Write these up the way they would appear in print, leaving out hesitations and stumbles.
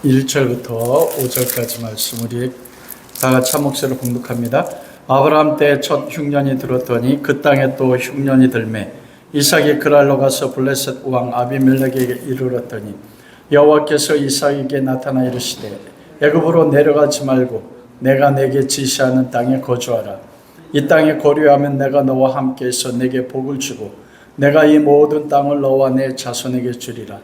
1절부터 5절까지 말씀 우리 다 같이 한 목소리로 봉독합니다. 아브라함 때 첫 흉년이 들었더니 그 땅에 또 흉년이 들매 이삭이 그랄로 가서 블레셋 왕 아비멜렉에게 이르렀더니 여호와께서 이삭에게 나타나 이르시되 애굽으로 내려가지 말고 내가 내게 지시하는 땅에 거주하라. 이 땅에 거류하면 내가 너와 함께해서 내게 복을 주고 내가 이 모든 땅을 너와 내 자손에게 주리라.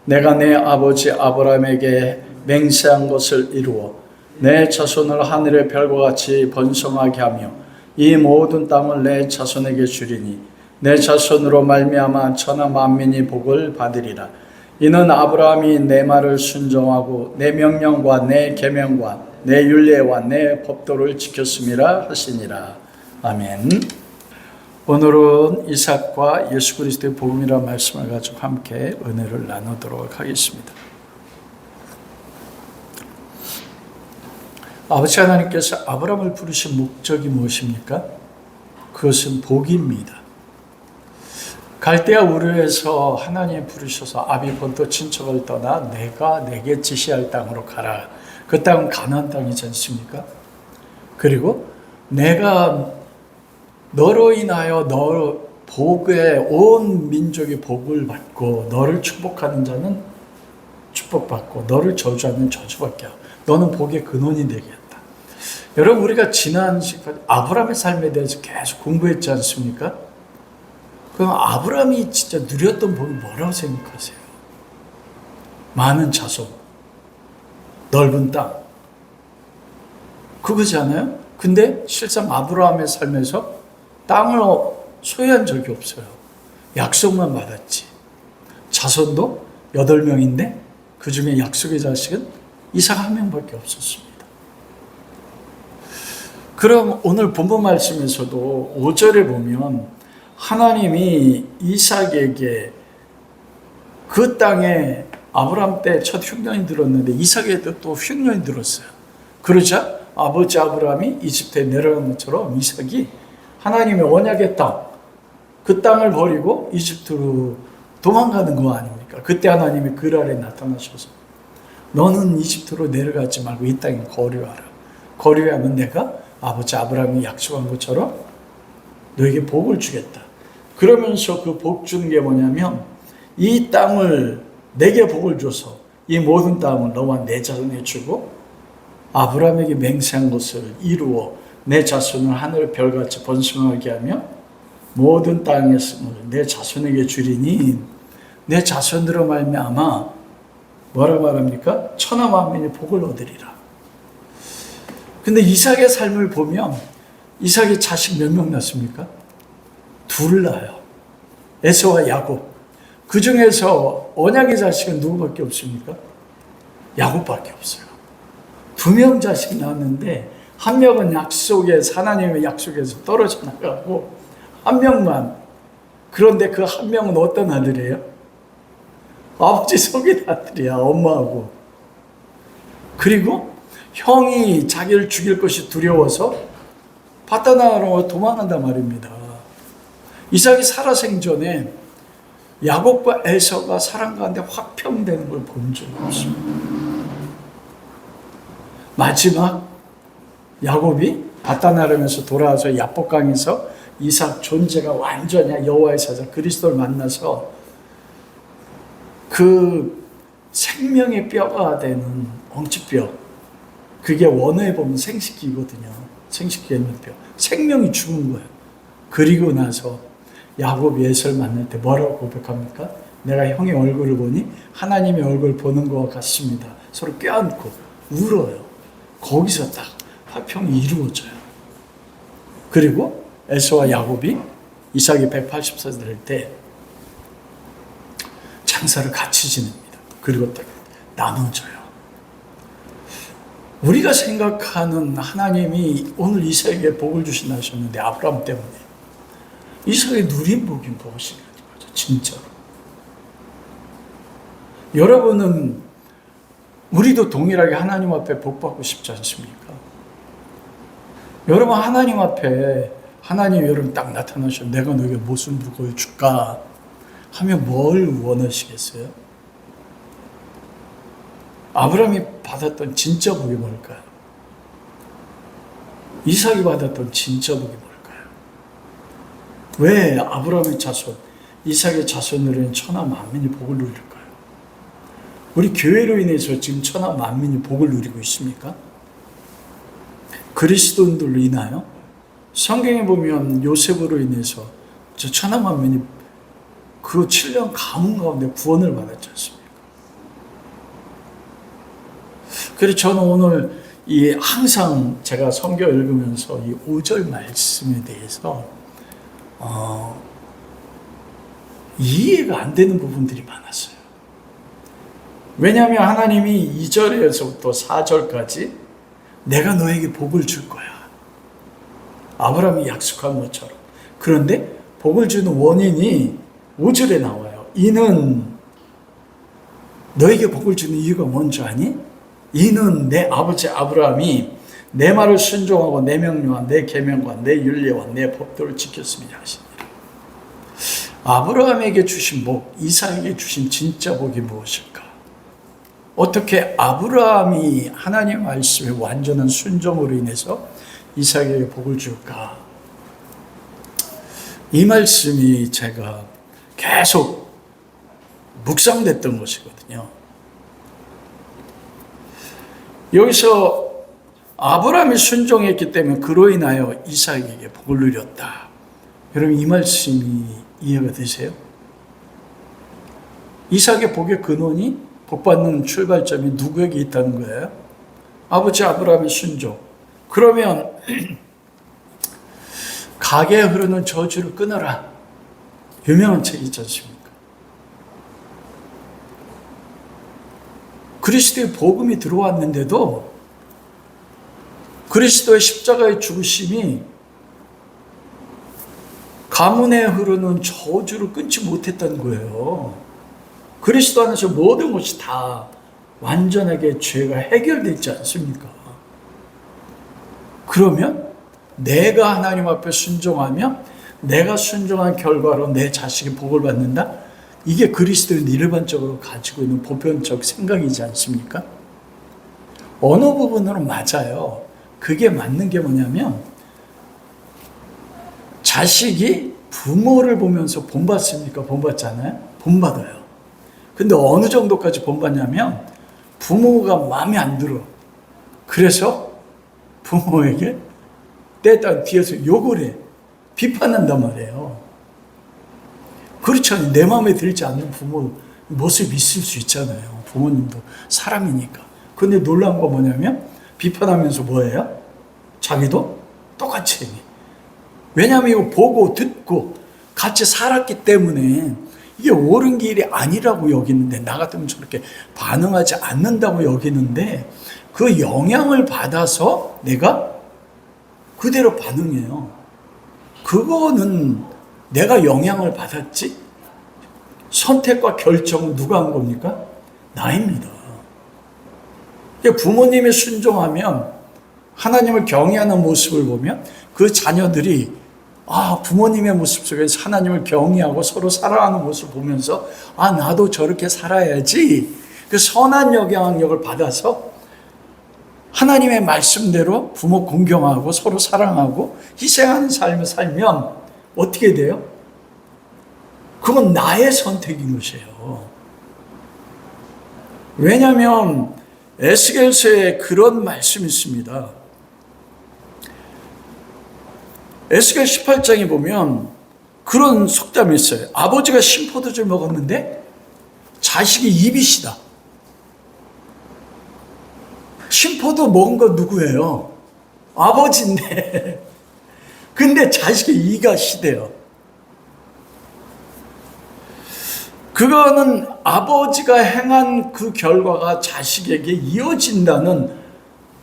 내가 내 아버지 아브라함에게 맹세한 것을 이루어 내 자손을 하늘의 별과 같이 번성하게 하며 이 모든 땅을 내 자손에게 주리니 내 자손으로 말미암아 천하 만민이 복을 받으리라. 이는 아브라함이 내 말을 순종하고 내 명령과 내 계명과 내 율례와 내 법도를 지켰음이라 하시니라. 아멘. 오늘은 이삭과 예수 그리스도의 복음이라는 말씀을 가지고 함께 은혜를 나누도록 하겠습니다. 아버지 하나님께서 아브라함을 부르신 목적이 무엇입니까? 그것은 복입니다. 갈대아 우르에서 하나님이 부르셔서 아비 본토 친척을 떠나 내가 내게 지시할 땅으로 가라. 그 땅은 가나안 땅이지 않습니까? 그리고 내가 너로 인하여 너 복에 온 민족이 복을 받고 너를 축복하는 자는 축복받고 너를 저주하는 저주받게 하고 너는 복의 근원이 되게 한다. 여러분 우리가 지난 시간 아브라함의 삶에 대해서 계속 공부했지 않습니까? 그럼 아브라함이 진짜 누렸던 복이 뭐라고 생각하세요? 많은 자손, 넓은 땅 그거잖아요? 근데 실상 아브라함의 삶에서 땅을 소유한 적이 없어요. 약속만 받았지. 자손도 8명인데 그 중에 약속의 자식은 이삭 한 명밖에 없었습니다. 그럼 오늘 본문 말씀에서도 5절에 보면 하나님이 이삭에게 그 땅에 아브라함 때 첫 흉년이 들었는데 이삭에도 또 흉년이 들었어요. 그러자 아버지 아브라함이 이집트에 내려간 것처럼 이삭이 하나님의 언약의 땅, 그 땅을 버리고 이집트로 도망가는 거 아닙니까? 그때 하나님이 그랄에 나타나셔서 너는 이집트로 내려가지 말고 이 땅에 거류하라. 거류하면 내가 아버지 아브라함이 약속한 것처럼 너에게 복을 주겠다. 그러면서 그 복 주는 게 뭐냐면 이 땅을 내게 복을 줘서 이 모든 땅을 너와 내 자손에 주고 아브라함에게 맹세한 것을 이루어 내 자손을 하늘의 별같이 번성하게 하며 모든 땅의 승을 내 자손에게 주리니 내 자손으로 말미암아 뭐라고 말합니까? 천하 만민이 복을 얻으리라. 근데 이삭의 삶을 보면 이삭이 자식 몇 명 낳습니까? 둘 낳아요. 에서와 야곱. 그 중에서 언약의 자식은 누구밖에 없습니까? 야곱밖에 없어요. 2명 자식 낳았는데 한 명은 하나님의 약속에서 떨어져 나가고 한 명만. 그런데 그 한 명은 어떤 아들이에요? 아버지 속인 아들이야. 엄마하고. 그리고 형이 자기를 죽일 것이 두려워서 바다나로 도망한단 말입니다. 이삭이 살아생전에 야곱과 에서가 사랑 가운데 화평되는 걸 본 적이 없습니다. 마지막 야곱이 바다나름에서 돌아와서 야복강에서 이삭 존재가 완전히 여호와의 사자 그리스도를 만나서 그 생명의 뼈가 되는 엉치뼈, 그게 원어에 보면 생식기거든요. 생식기에 있는 뼈. 생명이 죽은 거예요. 그리고 나서 야곱이 에서를 만날 때 뭐라고 고백합니까? 내가 형의 얼굴을 보니 하나님의 얼굴을 보는 것과 같습니다. 서로 껴안고 울어요. 거기서 딱 화평이 이루어져요. 그리고 에서와 야곱이 이삭이 180살 될 때 장사를 같이 지냅니다. 그리고 딱 나눠져요. 우리가 생각하는 하나님이 오늘 이삭에게 복을 주신다 하셨는데 아브라함 때문에 이삭의 누린 복이 무엇이냐는 거죠. 진짜로. 여러분은 우리도 동일하게 하나님 앞에 복 받고 싶지 않습니까? 여러분 하나님 앞에 하나님 여러분 딱 나타나셔 내가 너에게 무슨 복을 줄까 하면 뭘 원하시겠어요? 아브라함이 받았던 진짜 복이 뭘까요? 이삭이 받았던 진짜 복이 뭘까요? 왜 아브라함의 자손, 이삭의 자손으로 인해 천하 만민이 복을 누릴까요? 우리 교회로 인해서 지금 천하 만민이 복을 누리고 있습니까? 그리스도인들로 인하여? 성경에 보면 요셉으로 인해서 저 천하 만민이 그 7년 가문 가운데 구원을 받았지 않습니까? 그래서 저는 오늘 항상 제가 성경 읽으면서 이 5절 말씀에 대해서 이해가 안 되는 부분들이 많았어요. 왜냐하면 하나님이 2절에서부터 4절까지 내가 너에게 복을 줄 거야. 아브라함이 약속한 것처럼. 그런데 복을 주는 원인이 5절에 나와요. 이는 너에게 복을 주는 이유가 뭔지 아니? 이는 내 아버지 아브라함이 내 말을 순종하고 내 명령과 내 계명과 내 율례와 내 법도를 지켰음이라 하시니라. 아브라함에게 주신 복, 이삭에게 주신 진짜 복이 무엇일까? 어떻게 아브라함이 하나님 말씀에 완전한 순종으로 인해서 이삭에게 복을 줄까? 이 말씀이 제가 계속 묵상됐던 것이거든요. 여기서 아브라함이 순종했기 때문에 그로 인하여 이삭에게 복을 누렸다. 여러분 이 말씀이 이해가 되세요? 이삭의 복의 근원이 복받는 출발점이 누구에게 있다는 거예요? 아버지 아브라함의 순종. 그러면 가게에 흐르는 저주를 끊어라. 유명한 책이 있지 않습니까? 그리스도의 복음이 들어왔는데도 그리스도의 십자가의 죽으심이 가문에 흐르는 저주를 끊지 못했다는 거예요. 그리스도 안에서 모든 것이 다 완전하게 죄가 해결되어 있지 않습니까? 그러면 내가 하나님 앞에 순종하며 내가 순종한 결과로 내 자식이 복을 받는다? 이게 그리스도인 일반적으로 가지고 있는 보편적 생각이지 않습니까? 어느 부분으로 맞아요. 그게 맞는 게 뭐냐면 자식이 부모를 보면서 본받습니까? 본받잖아요? 본받아요. 근데 어느 정도까지 본받냐면 부모가 마음에 안 들어. 그래서 부모에게 때딱 뒤에서 욕을 해. 비판한단 말이에요. 그렇지 않아요. 내 마음에 들지 않는 부모 모습이 있을 수 있잖아요. 부모님도 사람이니까. 근데 놀라운 건 뭐냐면 비판하면서 뭐예요? 자기도 똑같이 해. 왜냐하면 이거 보고 듣고 같이 살았기 때문에 이게 옳은 길이 아니라고 여기는데 나 같으면 저렇게 반응하지 않는다고 여기는데 그 영향을 받아서 내가 그대로 반응해요. 그거는 내가 영향을 받았지? 선택과 결정은 누가 한 겁니까? 나입니다. 부모님이 순종하면 하나님을 경외하는 모습을 보면 그 자녀들이 부모님의 모습 속에서 하나님을 경외하고 서로 사랑하는 모습을 보면서 나도 저렇게 살아야지. 그 선한 영향력을 받아서 하나님의 말씀대로 부모 공경하고 서로 사랑하고 희생하는 삶을 살면 어떻게 돼요? 그건 나의 선택인 것이에요. 왜냐하면 에스겔서에 그런 말씀이 있습니다. 에스겔 18장에 보면 그런 속담이 있어요. 아버지가 신포도주를 먹었는데 자식이 입이시다. 신포도 먹은 건 누구예요? 아버지인데. 근데 자식이 이가 시대요. 그거는 아버지가 행한 그 결과가 자식에게 이어진다는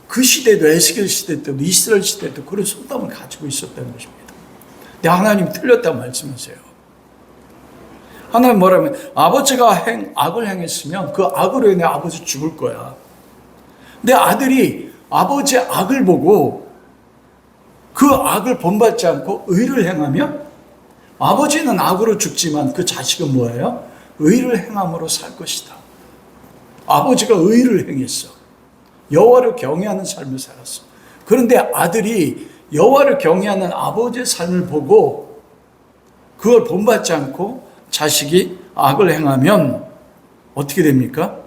그 시대도 에스겔 시대 때도 이스라엘 시대 때도 그런 속담을 가지고 있었다는 것입니다. 근데 하나님 틀렸다 말씀하세요. 하나님 뭐라면 아버지가 악을 행했으면 그 악으로 인해 아버지 죽을 거야. 내 아들이 아버지의 악을 보고 그 악을 본받지 않고 의를 행하면 아버지는 악으로 죽지만 그 자식은 뭐예요? 의를 행함으로 살 것이다. 아버지가 의를 행했어. 여호와를 경외하는 삶을 살았어. 그런데 아들이 여호와를 경외하는 아버지의 삶을 보고 그걸 본받지 않고 자식이 악을 행하면 어떻게 됩니까?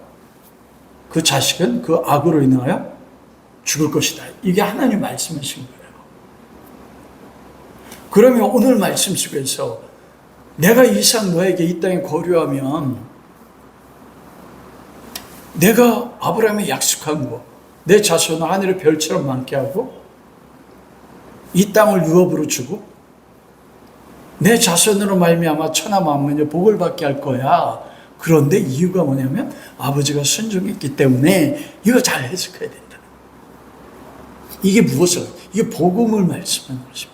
그 자식은 그 악으로 인하여 죽을 것이다. 이게 하나님 말씀이신 거예요. 그러면 오늘 말씀 속에서 내가 이상 너에게 이 땅에 거류하면 내가 아브라함에 약속한 거, 내 자손을 하늘의 별처럼 많게 하고 이 땅을 유업으로 주고 내 자손으로 말미암아 천하 만민의 복을 받게 할 거야. 그런데 이유가 뭐냐면 아버지가 순종했기 때문에 이거 잘 해석해야 된다. 이게 무엇을? 이게 복음을 말씀하는 것입니다.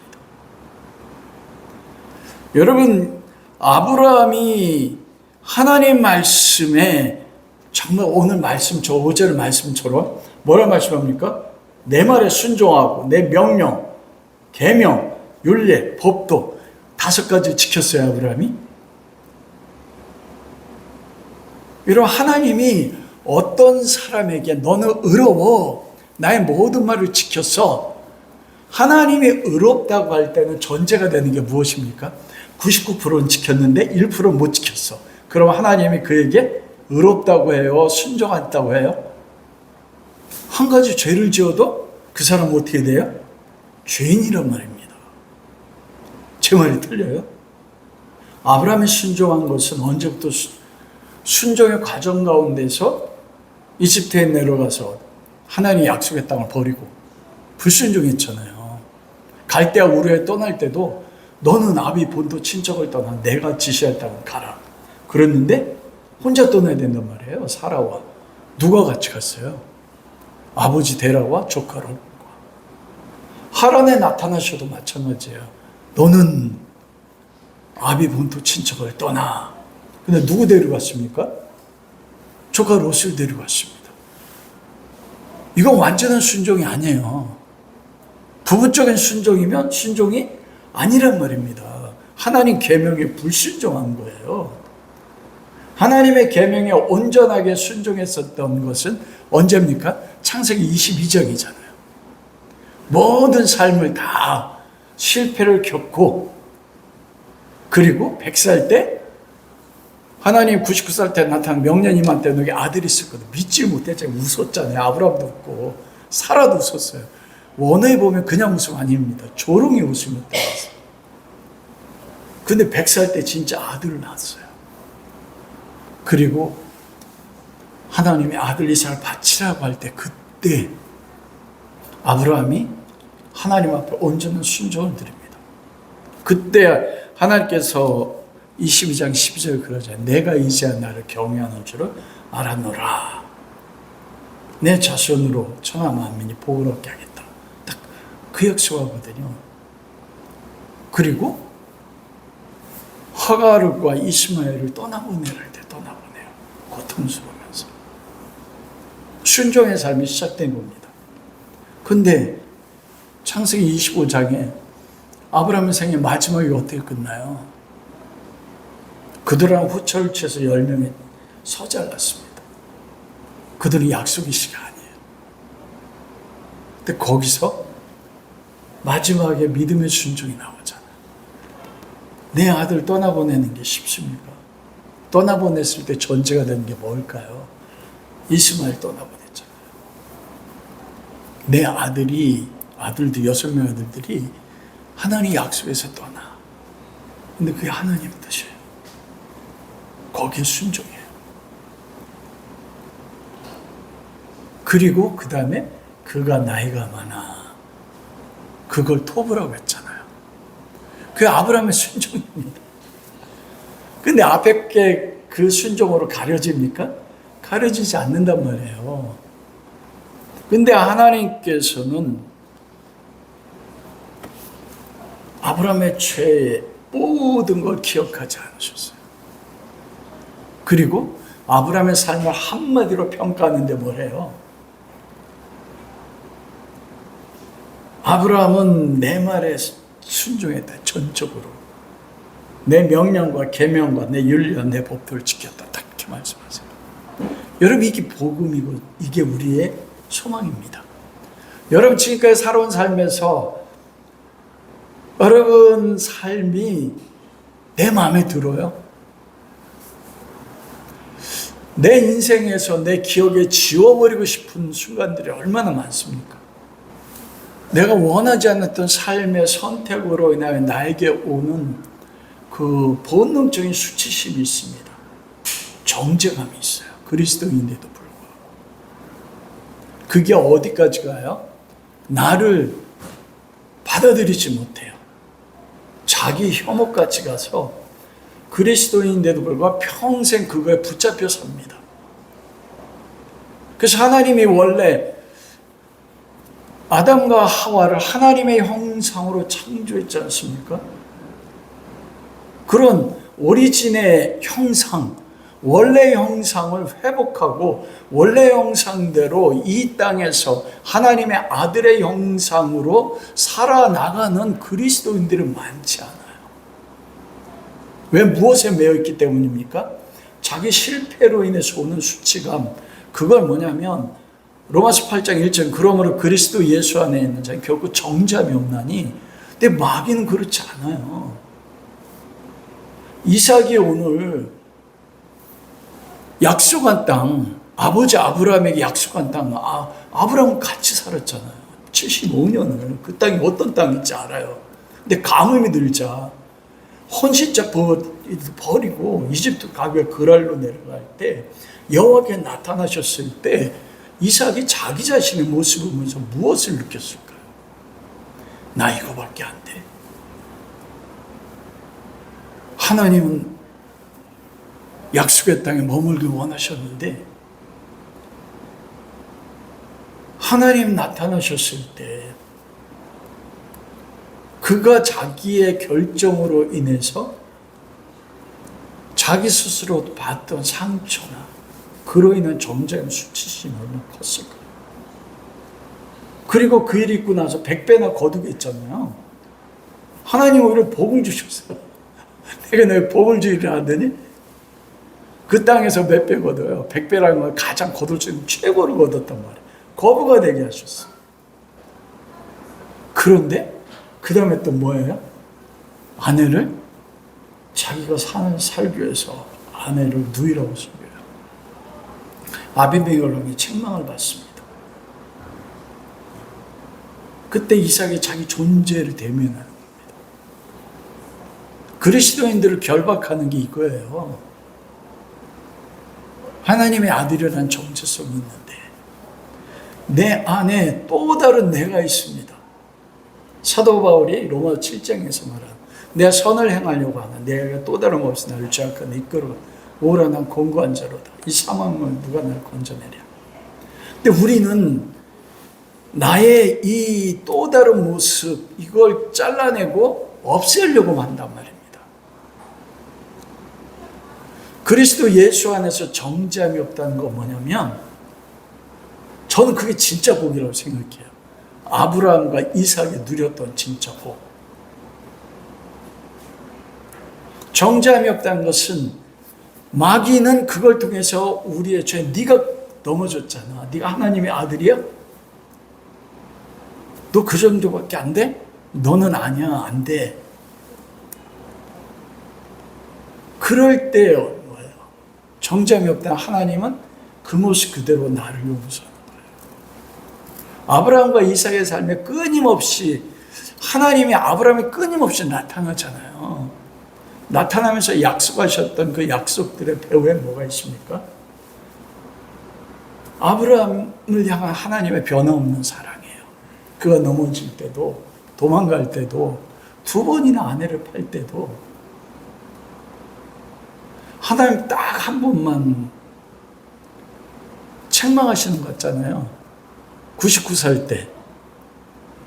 여러분, 아브라함이 하나님 말씀에 정말 오늘 말씀, 저 5절 말씀처럼 뭐라 말씀합니까? 내 말에 순종하고 내 명령, 계명, 율례, 법도 5가지 지켰어요, 아브라함이. 여러분, 하나님이 어떤 사람에게 너는 의로워, 나의 모든 말을 지켰어. 하나님이 의롭다고 할 때는 전제가 되는 게 무엇입니까? 99%는 지켰는데 1%는 못 지켰어. 그럼 하나님이 그에게 의롭다고 해요? 순종한다고 해요? 한 가지 죄를 지어도 그 사람은 어떻게 돼요? 죄인이란 말입니다. 제 말이 틀려요? 아브라함이 순종한 것은 언제부터 순종의 과정 가운데서 이집트에 내려가서 하나님이 약속의 땅을 버리고 불순종했잖아요. 갈대아 우르에 떠날 때도 너는 아비 본토 친척을 떠나 내가 지시할 땅을 가라. 그랬는데 혼자 떠나야 된단 말이에요. 사라와. 누가 같이 갔어요? 아버지 데라와 조카 롯과. 하란에 나타나셔도 마찬가지예요. 너는 아비 본토 친척을 떠나. 근데 누구 데려갔습니까? 조카 롯을 데려갔습니다. 이건 완전한 순종이 아니에요. 부분적인 순종이면 순종이 아니란 말입니다. 하나님 계명에 불순종한 거예요. 하나님의 계명에 온전하게 순종했었던 것은 언제입니까? 창세기 22장이잖아요. 모든 삶을 다 실패를 겪고 그리고 100살 때 하나님 99살 때 나타난 명년 이만 때 너에게 아들이 있었거든. 믿지 못했잖아요. 웃었잖아요. 아브라함도 웃고 사라도 웃었어요. 원어에 보면 그냥 웃음 아닙니다. 조롱의 웃음이었다. 근데 100살 때 진짜 아들을 낳았어요. 그리고 하나님이 아들 이삭을 바치라고 할 때 그때 아브라함이 하나님 앞에 온전한 순종을 드립니다. 그때 하나님께서 22장 12절 그러잖아요. 내가 이제야 나를 경외하는 줄을 알았노라. 내 자손으로 천하 만민이 복을 얻게 하겠다. 딱 그 약속하거든요. 그리고 하가르과 이스마엘을 떠나보내라 할 때 떠나보내요. 고통스러우면서. 순종의 삶이 시작된 겁니다. 근데 창세기 25장에 아브라함의 생애 마지막이 어떻게 끝나요? 그들은 후처를 취해서 10명의 서자를 낳습니다. 그들은 약속의 시가 아니에요. 근데 거기서 마지막에 믿음의 순종이 나오잖아요. 내 아들 떠나보내는 게 쉽습니까? 떠나보냈을 때 전제가 되는 게 뭘까요? 이스마엘 떠나보냈잖아요. 내 아들들 6명 아들들이 하나님 약속에서 떠나. 근데 그게 하나님의 뜻이에요. 거기에 순종해요. 그리고 그 다음에 그가 나이가 많아. 그걸 토브라고 했잖아요. 그게 아브라함의 순종입니다. 근데 앞에 게 그 순종으로 가려집니까? 가려지지 않는단 말이에요. 근데 하나님께서는 아브라함의 죄의 모든 걸 기억하지 않으셨어요. 그리고 아브라함의 삶을 한마디로 평가하는데 뭐래요? 아브라함은 내 말에 순종했다. 전적으로. 내 명령과 계명과 내 율례와 내 법도를 지켰다. 딱 이렇게 말씀하세요. 여러분, 이게 복음이고 이게 우리의 소망입니다. 여러분, 지금까지 살아온 삶에서 여러분 삶이 내 마음에 들어요? 내 인생에서 내 기억에 지워버리고 싶은 순간들이 얼마나 많습니까? 내가 원하지 않았던 삶의 선택으로 인하여 나에게 오는 그 본능적인 수치심이 있습니다. 정죄감이 있어요. 그리스도인인데도 불구하고. 그게 어디까지 가요? 나를 받아들이지 못해요. 자기 혐오까지 가서 그리스도인인데도 불구하고 평생 그거에 붙잡혀 삽니다. 그래서 하나님이 원래 아담과 하와를 하나님의 형상으로 창조했지 않습니까? 그런 오리진의 형상, 원래 형상을 회복하고 원래 형상대로 이 땅에서 하나님의 아들의 형상으로 살아나가는 그리스도인들이 많지 않아요. 왜? 무엇에 매여 있기 때문입니까? 자기 실패로 인해서 오는 수치감. 그걸 뭐냐면 로마서 8장 1절 그러므로 그리스도 예수 안에 있는 자는 결국 정죄함이 없나니. 근데 마귀는 그렇지 않아요. 이삭이 오늘 약속한 땅, 아버지 아브라함에게 약속한 땅, 아브라함은 같이 살았잖아요. 75년을. 그 땅이 어떤 땅인지 알아요. 근데 가뭄이 들자 헌신자 버리고 이집트 가게 그랄로 내려갈 때 여호와께 나타나셨을 때 이삭이 자기 자신의 모습을 보면서 무엇을 느꼈을까요? 나 이거밖에 안 돼. 하나님은 약속의 땅에 머물기 원하셨는데 하나님 나타나셨을 때 그가 자기의 결정으로 인해서 자기 스스로 받던 상처나 그로 인한 정죄감 수치심이 얼마나 컸을까요? 그리고 그 일 있고 나서 100배나 거두겠잖아요. 하나님 오히려 복을 주셨어요. 내가 너희 복을 주리라 하더니 그 땅에서 몇 배 거둬요? 100배라는 건 가장 거둘 수 있는 최고를 거뒀단 말이에요. 거부가 되게 하셨어요. 그런데 그 다음에 또 뭐예요? 아내를 자기가 살기 위해서 아내를 누이라고 속여요. 아비메일에게 책망을 받습니다. 그때 이삭이 자기 존재를 대면하는 겁니다. 그리스도인들을 결박하는 게 이거예요. 하나님의 아들이라는 정체성이 있는데 내 안에 또 다른 내가 있습니다. 사도 바울이 로마 7장에서 말한 내가 선을 행하려고 하는 내가 또 다른 것 없이 나를 죄악하는 이끌어 오라 난 공고한 자로다. 이 사망을 누가 나를 건져내랴. 근데 우리는 나의 이 또 다른 모습 이걸 잘라내고 없애려고 한단 말입니다. 그리스도 예수 안에서 정죄함이 없다는 건 뭐냐면 저는 그게 진짜 복이라고 생각해요. 아브라함과 이삭이 누렸던 진짜 복. 정죄함이 없다는 것은 마귀는 그걸 통해서 우리의 죄, 네가 넘어졌잖아. 네가 하나님의 아들이야? 너 그 정도밖에 안 돼? 너는 아니야, 안 돼. 그럴 때 뭐예요? 정죄함이 없다는 하나님은 그 모습 그대로 나를 용서하는 거예요. 아브라함과 이삭의 삶에 끊임없이 하나님이 아브라함이 끊임없이 나타나잖아요. 나타나면서 약속하셨던 그 약속들의 배후에 뭐가 있습니까? 아브라함을 향한 하나님의 변함없는 사랑이에요. 그가 넘어질 때도 도망갈 때도 두 번이나 아내를 팔 때도 하나님 딱 한 번만 책망하시는 것 같잖아요. 99살 때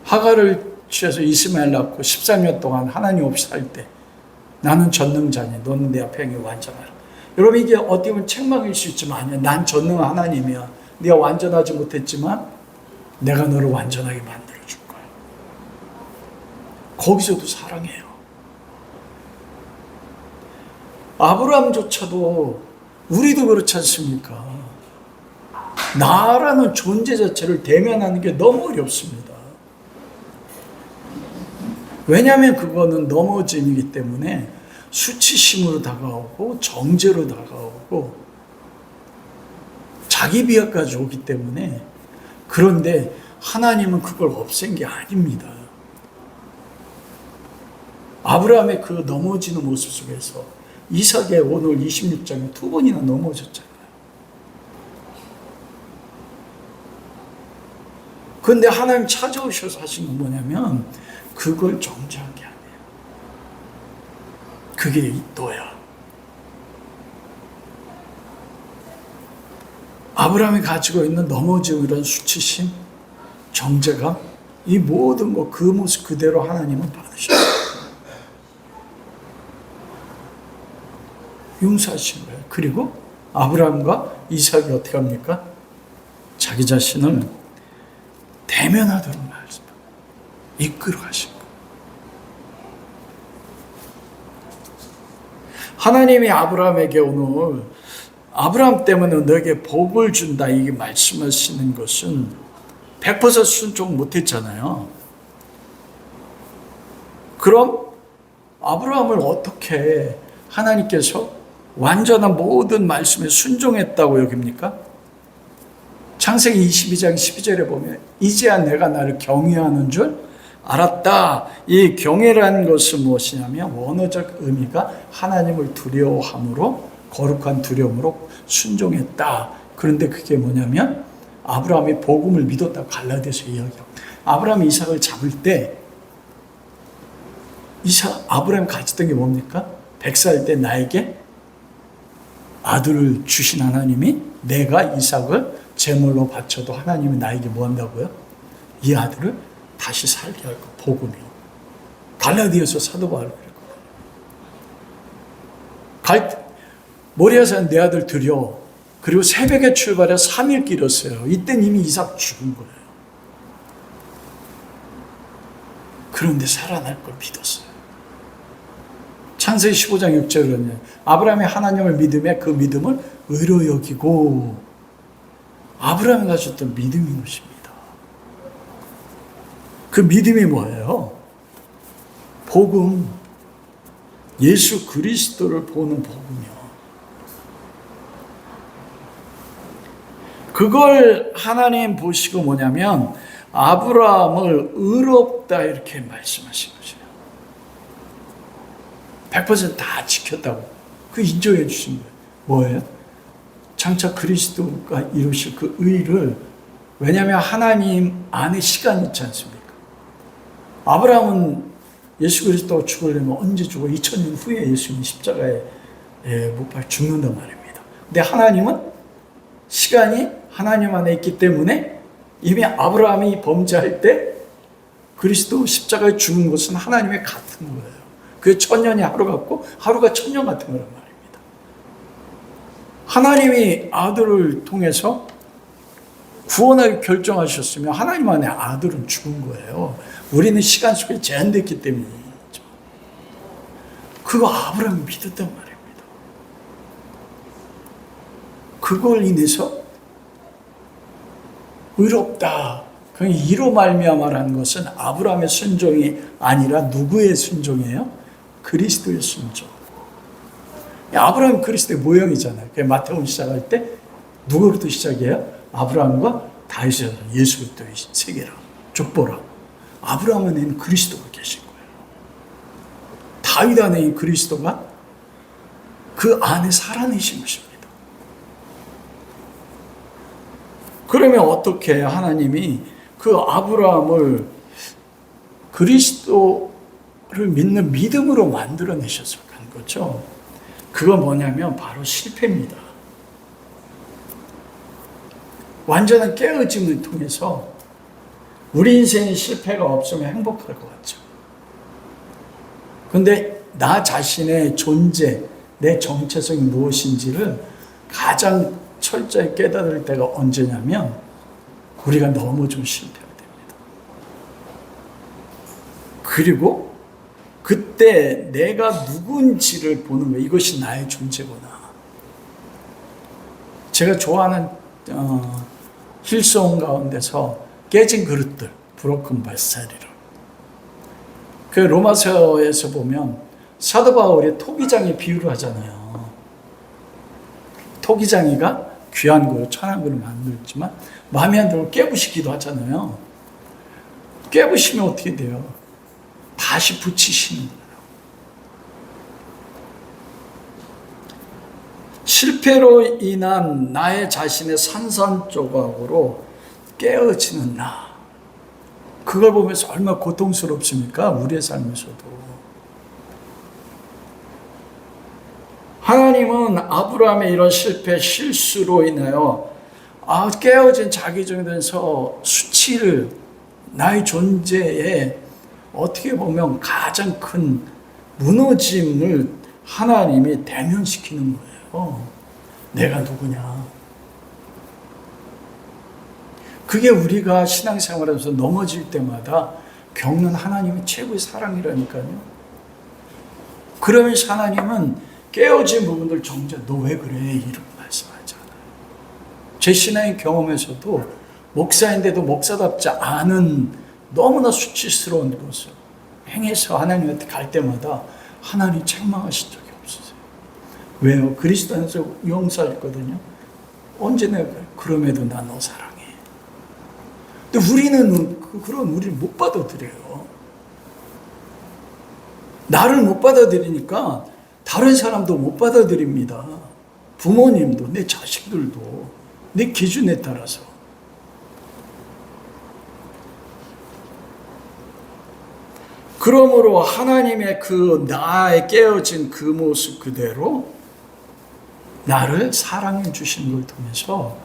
하가를 취해서 이스마엘 낳고 13년 동안 하나님 없이 살 때 나는 전능자니 너는 내 앞에 행해 완전하라. 여러분 이게 어떻게 보면 책망일 수 있지만 아니야. 난 전능한 하나님이야. 네가 완전하지 못했지만 내가 너를 완전하게 만들어줄 거야. 거기서도 사랑해요. 아브라함조차도 우리도 그렇지 않습니까? 나라는 존재 자체를 대면하는 게 너무 어렵습니다. 왜냐하면 그거는 넘어짐이기 때문에 수치심으로 다가오고 정죄로 다가오고 자기 비하까지 오기 때문에. 그런데 하나님은 그걸 없앤 게 아닙니다. 아브라함의 그 넘어지는 모습 속에서 이삭의 오늘 26장에 2번이나 넘어졌잖아요. 그런데 하나님 찾아오셔서 하신 건 뭐냐면 그걸 정죄한 게 아니에요. 그게 너야. 아브라함이 가지고 있는 넘어지는 이런 수치심, 정죄감, 이 모든 거 그 모습 그대로 하나님은 받으셔요. 용서하신 거예요. 그리고 아브라함과 이삭이 어떻게 합니까? 자기 자신을 대면하도록 말씀, 이끌어 가신 거예요. 하나님이 아브라함에게 오늘 아브라함 때문에 너에게 복을 준다 이게 말씀하시는 것은 100% 순종 못했잖아요. 그럼 아브라함을 어떻게 하나님께서 완전한 모든 말씀에 순종했다고 여깁니까? 창세기 22장 12절에 보면 이제야 내가 나를 경외하는 줄 알았다. 이 경외라는 것은 무엇이냐면 원어적 의미가 하나님을 두려워함으로 거룩한 두려움으로 순종했다. 그런데 그게 뭐냐면 아브라함이 복음을 믿었다고 갈라디아서 이야기하고 아브라함이 이삭을 잡을 때 아브라함이 가졌던 게 뭡니까? 100살 때 나에게 아들을 주신 하나님이 내가 이삭을 제물로 바쳐도 하나님이 나에게 뭐 한다고요? 이 아들을 다시 살게 할 거, 복음이요. 갈라디아서 사도 바울이 그랬거든요. 모리아산 내 아들 드려. 그리고 새벽에 출발해 3일 길었어요. 이땐 이미 이삭 죽은 거예요. 그런데 살아날 걸 믿었어요. 창세기 15장 6절은 아브라함이 하나님을 믿음에 그 믿음을 의로 여기고 아브라함이 가졌던 믿음이 것입니다. 그 믿음이 뭐예요? 복음, 예수 그리스도를 보는 복음이요. 그걸 하나님 보시고 뭐냐면 아브라함을 의롭다 이렇게 말씀하신 거죠. 100%다 지켰다고 그 인정해 주신 거예요. 뭐예요? 장차 그리스도가 이루실 그 의를, 왜냐하면 하나님 안에 시간이 있지 않습니까? 아브라함은 예수 그리스도가 죽으려면 언제 죽어? 2000년 후에 예수님이 십자가에 못 박혀 죽는단 말입니다. 근데 하나님은 시간이 하나님 안에 있기 때문에 이미 아브라함이 범죄할 때 그리스도 십자가에 죽은 것은 하나님의 같은 거예요. 그게 1000년이 하루 같고 하루가 1000년 같은 거란 말입니다. 하나님이 아들을 통해서 구원하기 결정하셨으면 하나님 안에 아들은 죽은 거예요. 우리는 시간 속에 제한됐기 때문이죠. 그거 아브라함이 믿었단 말입니다. 그걸 인해서 의롭다. 그 이로 말미암아라는 것은 아브라함의 순종이 아니라 누구의 순종이에요? 그리스도의 순종. 아브라함은 그리스도의 모형이잖아요. 마태복음 시작할 때 누구부터 시작해요? 아브라함과 다윗에서 예수 그리스도의 세계라, 족보라. 아브라함 안에는 그리스도가 계신 거예요. 다윗 안에 이 그리스도가 그 안에 살아내신 것입니다. 그러면 어떻게 하나님이 그 아브라함을 그리스도를 믿는 믿음으로 만들어내셔서 간 거죠. 그건 뭐냐면 바로 실패입니다. 완전한 깨어짐을 통해서 우리 인생에 실패가 없으면 행복할 것 같죠. 그런데 나 자신의 존재, 내 정체성이 무엇인지를 가장 철저히 깨달을 때가 언제냐면 우리가 너무 좀 실패가 됩니다. 그리고 그때 내가 누군지를 보는 거예요. 이것이 나의 존재구나. 제가 좋아하는 힐송 가운데서 깨진 그릇들, 브로큰 바셀이라. 그 로마서에서 보면 사도 바울이 토기장이 비유를 하잖아요. 토기장이가 귀한 그릇, 천한 그릇 만들지만 마음에 안 들고 깨부시기도 하잖아요. 깨부시면 어떻게 돼요? 다시 붙이시는 거예요. 실패로 인한 나의 자신의 산산조각으로 깨어지는 나. 그걸 보면서 얼마나 고통스럽습니까? 우리의 삶에서도. 하나님은 아브라함의 이런 실패, 실수로 인하여 깨어진 자기 중에서 수치를, 나의 존재에 어떻게 보면 가장 큰 무너짐을 하나님이 대면시키는 거예요. 내가 누구냐. 그게 우리가 신앙생활에서 넘어질 때마다 겪는 하나님의 최고의 사랑이라니까요. 그러면서 하나님은 깨어진 부분들 정죄, 너 왜 그래? 이런 말씀하잖아요. 제 신앙의 경험에서도 목사인데도 목사답지 않은 너무나 수치스러운 것을 행해서 하나님한테 갈 때마다 하나님 책망하신 적이 없으세요. 왜요? 그리스도 안에서 용서했거든요. 언제 내가 그럼에도 나 너 사랑해. 근데 우리는 그런 우리를 못 받아들여요. 나를 못 받아들이니까 다른 사람도 못 받아들입니다. 부모님도, 내 자식들도, 내 기준에 따라서. 그러므로 하나님의 그 나의 깨어진 그 모습 그대로 나를 사랑해 주시는 걸 통해서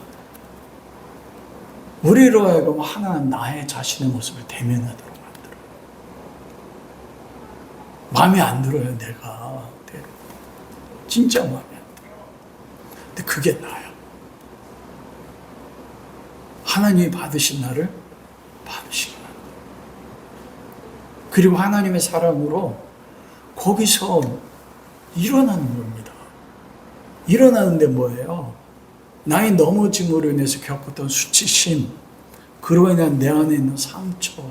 우리로 하여금 하나는 나의 자신의 모습을 대면하도록 만들어요. 마음에 안 들어요, 내가. 진짜 마음에 안 들어요. 근데 그게 나요. 하나님이 받으신 나를 받으시기 바랍니다. 그리고 하나님의 사랑으로 거기서 일어나는 겁니다. 일어나는데 뭐예요? 나의 넘어짐으로 인해서 겪었던 수치심, 그로 인한 내 안에 있는 상처,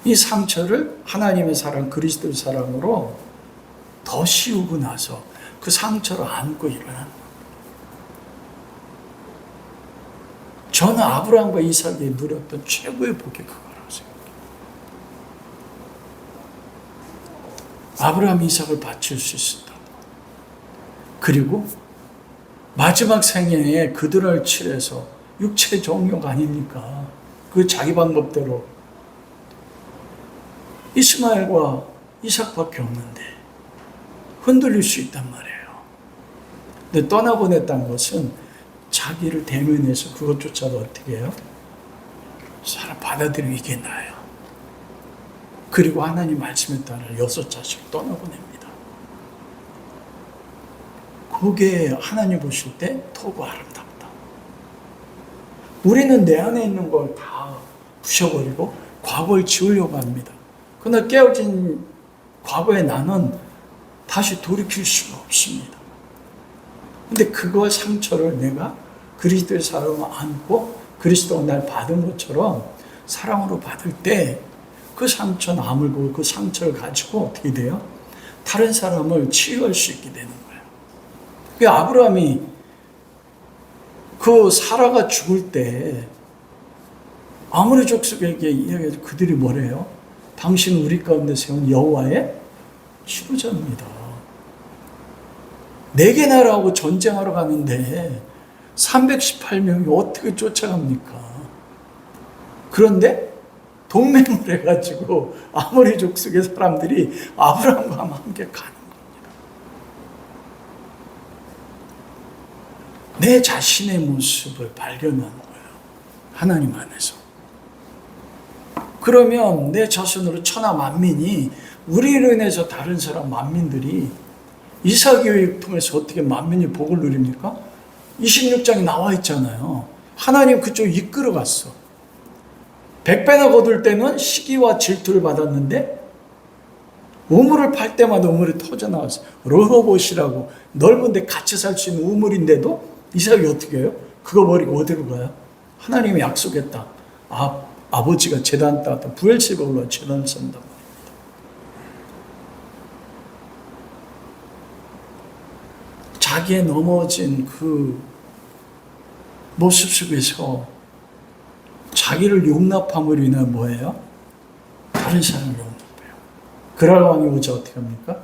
이 상처를 하나님의 사랑, 그리스도의 사랑으로 더 씌우고 나서 그 상처를 안고 일어나는 겁니다. 저는 아브라함과 이삭이 누렸던 최고의 복이 그거라고 생각해요. 아브라함, 이삭을 바칠 수 있었다. 그리고 마지막 생애에 그들을 칠해서 육체 정욕 아닙니까? 그 자기 방법대로 이스마엘과 이삭밖에 없는데 흔들릴 수 있단 말이에요. 근데 떠나보냈다는 것은 자기를 대면해서 그것조차도 어떻게 해요? 사람 받아들이는 게 나아요. 그리고 하나님 말씀에 따라 6자식을 떠나보냅니다. 그게 하나님 보실 때 더욱 아름답다. 우리는 내 안에 있는 걸 다 부셔버리고 과거를 지우려고 합니다. 그러나 깨어진 과거의 나는 다시 돌이킬 수가 없습니다. 근데 그거 상처를 내가 그리스도의 사랑을 안고 그리스도가 날 받은 것처럼 사랑으로 받을 때 그 상처는 아물고 그 상처를 가지고 어떻게 돼요? 다른 사람을 치유할 수 있게 되는 거예요. 그 아브라함이 그 사라가 죽을 때 아모리 족속에게 이야기해서 그들이 뭐래요? 당신 우리 가운데 세운 여호와의 치부자입니다. 네개 나라하고 전쟁하러 가는데 318명이 어떻게 쫓아갑니까? 그런데 동맹을 해가지고 아모리 족속의 사람들이 아브라함과 함께 가는 겁니다. 내 자신의 모습을 발견하는 거예요. 하나님 안에서. 그러면 내 자손으로 천하 만민이 우리로 인해서 다른 사람 만민들이 이삭교육 통해서 어떻게 만민이 복을 누립니까? 26장에 나와 있잖아요. 하나님 그쪽 이끌어갔어. 100배나 거둘 때는 시기와 질투를 받았는데 우물을 팔 때마다 우물이 터져나왔어요. 르호봇이라고 넓은데 같이 살 수 있는 우물인데도 이삭이 어떻게 해요? 그거 버리고 어디로 가요? 하나님이 약속했다. 아버지가 제단 따왔다. 부엘세바로 제단을 쌓는다. 자기의 넘어진 그 모습 속에서 자기를 용납함으로 인해 뭐예요? 다른 사람을 용납해요. 그랄 왕이 오자 어떻게 합니까?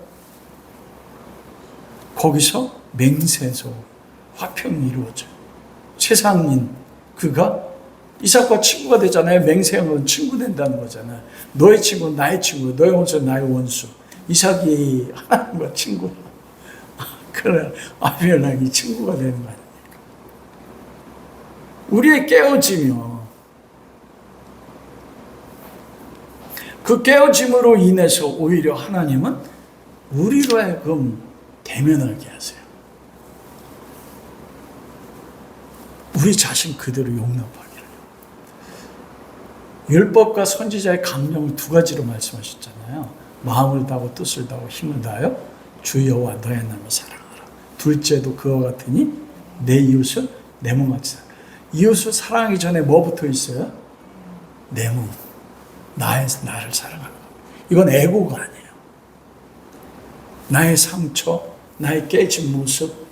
거기서 맹세에서 화평이 이루어져요. 세상인 그가 이삭과 친구가 되잖아요. 맹세하면 친구 된다는 거잖아요. 너의 친구는 나의 친구, 너의 원수는 나의 원수. 이삭이 하나님과 친구. 그래, 아비멜렉이 친구가 되는 거 아닙니까? 우리의 깨어지며 그 깨어짐으로 인해서 오히려 하나님은 우리로 하여금 대면하게 하세요. 우리 자신 그대로 용납하기를. 율법과 선지자의 강령을 두 가지로 말씀하셨잖아요. 마음을 다하고 뜻을 다하고 힘을 다하여 주 여호와 너의 하나님을 사랑하라. 둘째도 그와 같으니 내 이웃을 내 몸같이 사랑하라. 이웃을 사랑하기 전에 뭐 붙어 있어요? 내 몸, 나를 사랑하는 것. 이건 에고가 아니에요. 나의 상처, 나의 깨진 모습,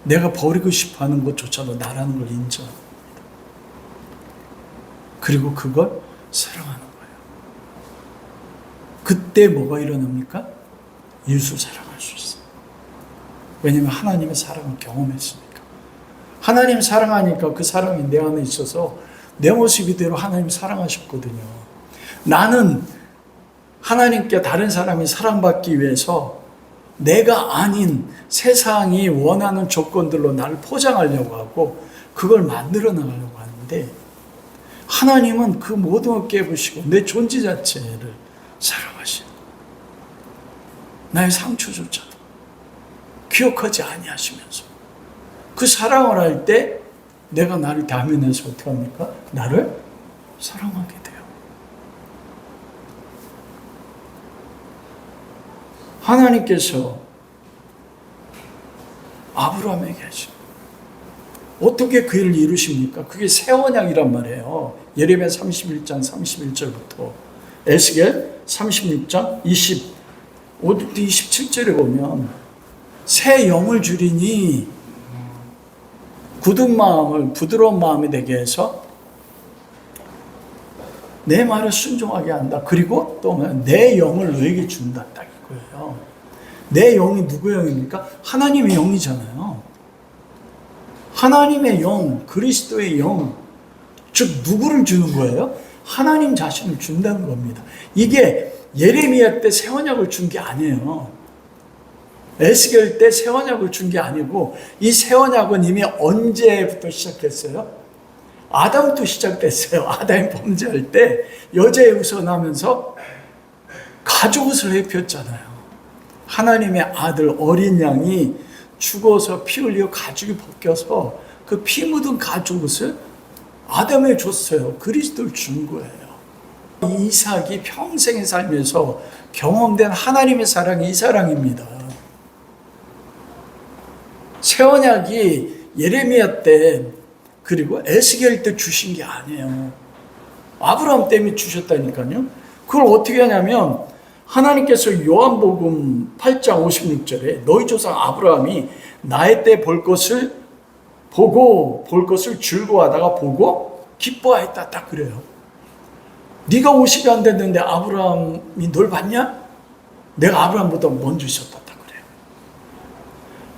내가 버리고 싶어하는 것조차도 나라는 걸 인정합니다. 그리고 그걸 사랑하는 거예요. 그때 뭐가 일어납니까? 이웃을 사랑할 수 있어요. 왜냐하면 하나님의 사랑을 경험했으니까. 하나님 사랑하니까 그 사랑이 내 안에 있어서 내 모습 이대로 하나님 사랑하셨거든요. 나는 하나님께 다른 사람이 사랑받기 위해서 내가 아닌 세상이 원하는 조건들로 나를 포장하려고 하고 그걸 만들어 나가려고 하는데 하나님은 그 모든 걸 깨부시고 내 존재 자체를 사랑하신 나의 상처조차도 기억하지 아니하시면서 그 사랑을 할 때 내가 나를 대면해서 어떻게 합니까? 나를 사랑하게 돼요. 하나님께서 아브라함에게 하신 어떻게 그 일을 이루십니까? 그게 새 언약이란 말이에요. 예레미야 31장 31절부터 에스겔 36장 25절부터 27절에 보면 새 영을 주리니 굳은 마음을 부드러운 마음이 되게 해서 내 말을 순종하게 한다. 그리고 또 내 영을 너에게 준다. 딱 이거예요. 내 영이 누구의 영입니까? 하나님의 영이잖아요. 하나님의 영, 그리스도의 영, 즉 누구를 주는 거예요? 하나님 자신을 준다는 겁니다. 이게 예레미야 때 새 언약을 준 게 아니에요. 에스겔 때 새 언약을 준 게 아니고 이 새 언약은 이미 언제부터 시작했어요? 아담부터 시작됐어요. 아담이 범죄할 때 여자의 웃어 나면서 가죽옷을 입혔잖아요. 하나님의 아들 어린 양이 죽어서 피 흘려 가죽이 벗겨서 그 피 묻은 가죽옷을 아담에 줬어요. 그리스도를 준 거예요. 이삭이 평생의 삶에서 경험된 하나님의 사랑이 이 사랑입니다. 새 언약이 예레미야 때 그리고 에스겔 때 주신 게 아니에요. 아브라함 때문에 주셨다니까요. 그걸 어떻게 하냐면 하나님께서 요한복음 8장 56절에 너희 조상 아브라함이 나의 때 볼 것을 보고 볼 것을 즐거워하다가 보고 기뻐하였다. 딱 그래요. 네가 50이 안 됐는데 아브라함이 널 봤냐? 내가 아브라함보다 먼저 있었다. 딱 그래요.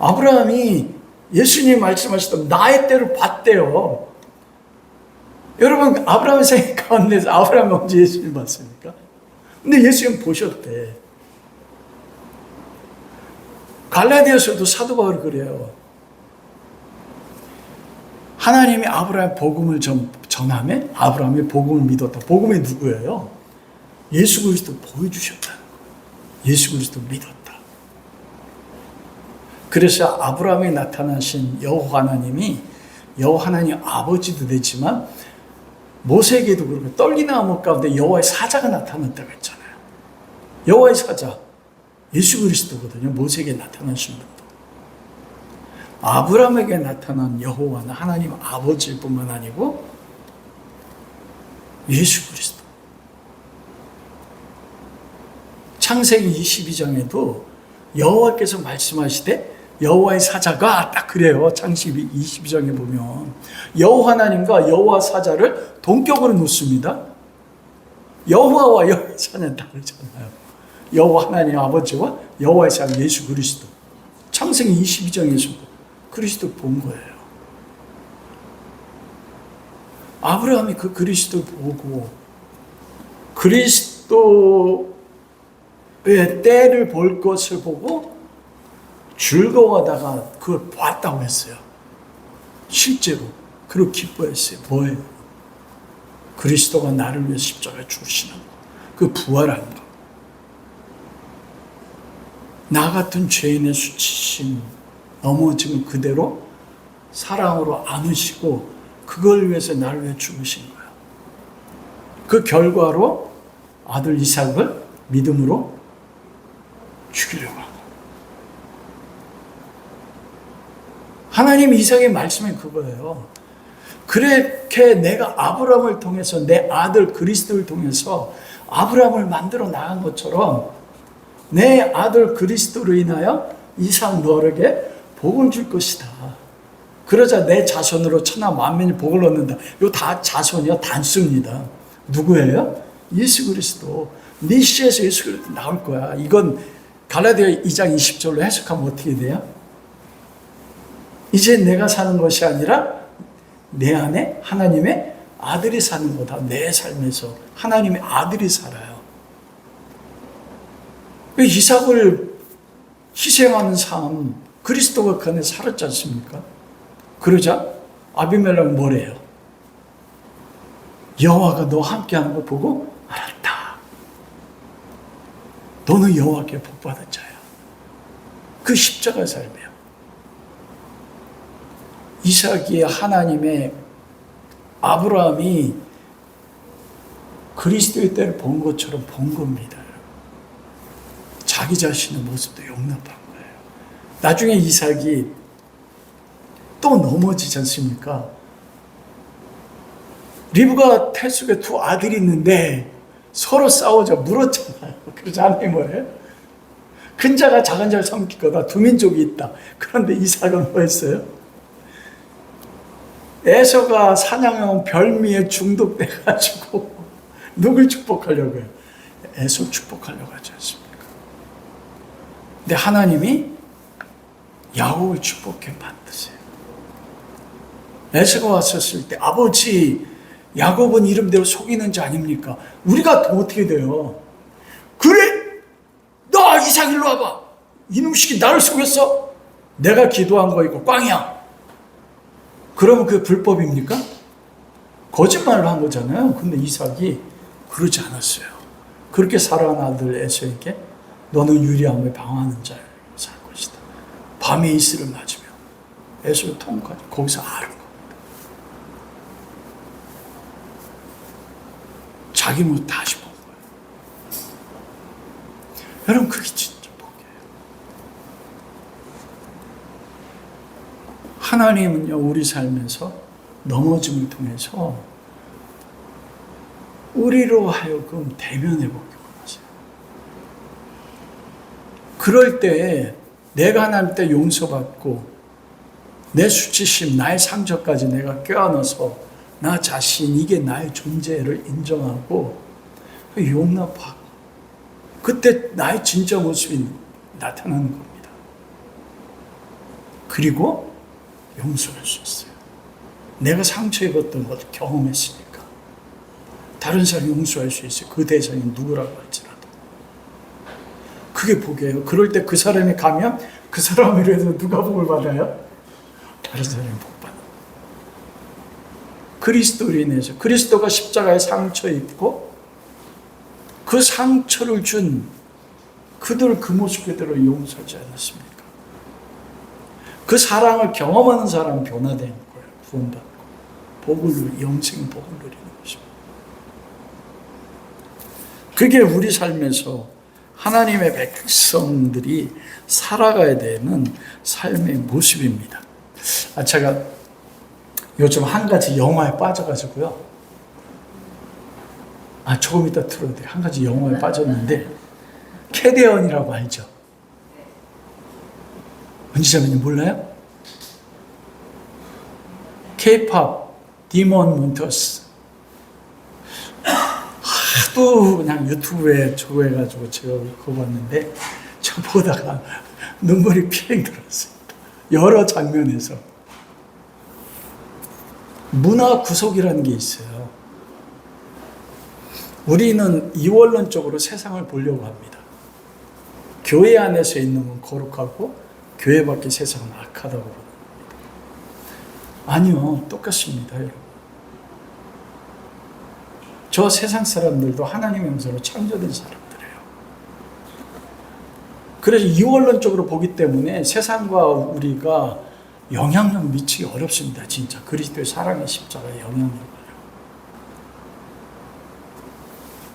아브라함이 예수님이 말씀하셨던 나의 때를 봤대요. 여러분 아브라함의 생애 가운데서 아브라함이 언제 예수님 봤습니까? 근데 예수님 보셨대. 갈라디아서도 사도 바울이 그래요. 하나님이 아브라함의 복음을 전하며 아브라함이 복음을 믿었다. 복음이 누구예요? 예수 그리스도 보여주셨다는 거예요. 예수 그리스도 믿었다. 그래서 아브라함에 나타나신 여호와 하나님이 여호와 하나님 아버지도 되지만 모세에게도 그렇고 떨기나무 가운데 여호와의 사자가 나타났다고 했잖아요. 여호와의 사자 예수 그리스도거든요. 모세에게 나타나신 분도. 아브라함에게 나타난 여호와는 하나님 아버지일 뿐만 아니고 예수 그리스도. 창세기 22장에도 여호와께서 말씀하시되 여호와의 사자가 딱 그래요. 창세기 22장에 보면 여호와 하나님과 여호와 사자를 동격으로 놓습니다. 여호와와 여호와의 사자는 다르잖아요. 여호와 하나님 아버지와 여호와의 사자 예수 그리스도. 창세기 22장에서 그리스도 본 거예요. 아브라함이 그 그리스도를 보고 그리스도의 때를 볼 것을 보고 즐거워하다가 그걸 봤다고 했어요. 실제로 그리고 기뻐했어요. 뭐예요? 그리스도가 나를 위해 십자가에 죽으시는 그 부활하는 것. 나 같은 죄인의 수치심 넘어짐을 그대로 사랑으로 안으시고 그걸 위해서 나를 위해 죽으신 거예요. 그 결과로 아들 이삭을 믿음으로 죽이려고 하고. 하나님 이삭의 말씀이 그거예요. 그렇게 내가 아브라함을 통해서 내 아들 그리스도를 통해서 아브라함을 만들어 나간 것처럼 내 아들 그리스도로 인하여 이삭 너에게 복을 줄 것이다. 그러자 내 자손으로 천하 만민이 복을 얻는다. 이거 다 자손이요, 단수입니다. 누구예요? 예수 그리스도. 네 씨에서 예수 그리스도 나올 거야. 이건 갈라디아 2장 20절로 해석하면 어떻게 돼요? 이제 내가 사는 것이 아니라 내 안에 하나님의 아들이 사는 거다. 내 삶에서 하나님의 아들이 살아요. 이삭을 희생하는 삶, 그리스도가 그 안에 살았지 않습니까? 그러자 아비멜렉은 뭐래요? 여호와가 너와 함께하는 걸 보고 알았다. 너는 여호와께 복받은 자야. 그 십자가 삶이에요. 이삭이 하나님의 아브라함이 그리스도의 때를 본 것처럼 본 겁니다. 자기 자신의 모습도 용납한 거예요. 나중에 이삭이 또 넘어지지 않습니까? 리브가 태숙에 두 아들이 있는데 서로 싸우자 물었잖아요. 그러지 않니 뭐예요? 큰 자가 작은 자를 섬길 거다. 두 민족이 있다. 그런데 이삭은 뭐 했어요? 에서가 사냥해온 별미에 중독돼가지고 누굴 축복하려고 해요? 에서 축복하려고 하지 않습니까? 근데 하나님이 야곱을 축복해 만드세요. 에서가 왔었을 때 아버지 야곱은 이름대로 속이는 자 아닙니까? 우리가 더 어떻게 돼요? 그래? 너 이삭 일로 와봐. 이놈 시키 나를 속였어? 내가 기도한 거 이거 꽝이야. 그러면 그게 불법입니까? 거짓말을 한 거잖아요. 근데 이삭이 그러지 않았어요. 그렇게 살아간 아들 에서에게 너는 유리함에 방황하는 자를 살 것이다. 밤에 이슬을 맞으며 에서를 통과하지. 거기서 아는 겁니다. 자기 모습 다시 본 거예요. 여러분 그게 진짜 복이에요. 하나님은요 우리 삶에서 넘어짐을 통해서 우리로 하여금 대면해 보기 원하세요. 그럴 때 내가 하나님 때 용서받고 내 수치심, 나의 상처까지 내가 껴안아서 나 자신 이게 나의 존재를 인정하고 용납하고 그때 나의 진짜 모습이 나타나는 겁니다. 그리고 용서할 수 있어요. 내가 상처 입었던 걸 경험했으니까 다른 사람 용서할 수 있어요. 그 대상이 누구라고 할지라도. 그게 복이에요. 그럴 때 그 사람이 가면 그 사람으로 해서 누가 복을 받아요? 다른 사람이 복 받아요. 그리스도로 인해서 그리스도가 십자가에 상처 입고 그 상처를 준 그들 그 모습 그대로 용서하지 않았습니까? 그 사랑을 경험하는 사람은 변화되는 거예요. 구원받고 복을 누리는, 영생 복을 누리는 것입니다. 그게 우리 삶에서 하나님의 백성들이 살아가야 되는 삶의 모습입니다. 제가 요즘 한 가지 영화에 빠져가지고요. 조금 이따 틀어도 돼요. 한 가지 영화에 빠졌는데, 캐대언이라고 알죠? 은지자매님 몰라요? K-pop 디몬 몬터스. 하도 그냥 유튜브에 저거 해가지고 제가 그거 봤는데, 저 보다가 눈물이 피행 들었습니다. 여러 장면에서. 문화 구속이라는 게 있어요. 우리는 이원론적으로 세상을 보려고 합니다. 교회 안에서 있는 건 거룩하고 교회 밖의 세상은 악하다고 보는 겁니다. 아니요, 똑같습니다, 여러분. 저 세상 사람들도 하나님의 형상으로 창조된 사람들이에요. 그래서 이원론적으로 보기 때문에 세상과 우리가 영향력 미치기 어렵습니다. 진짜 그리스도의 사랑의 십자가의 영향력을요.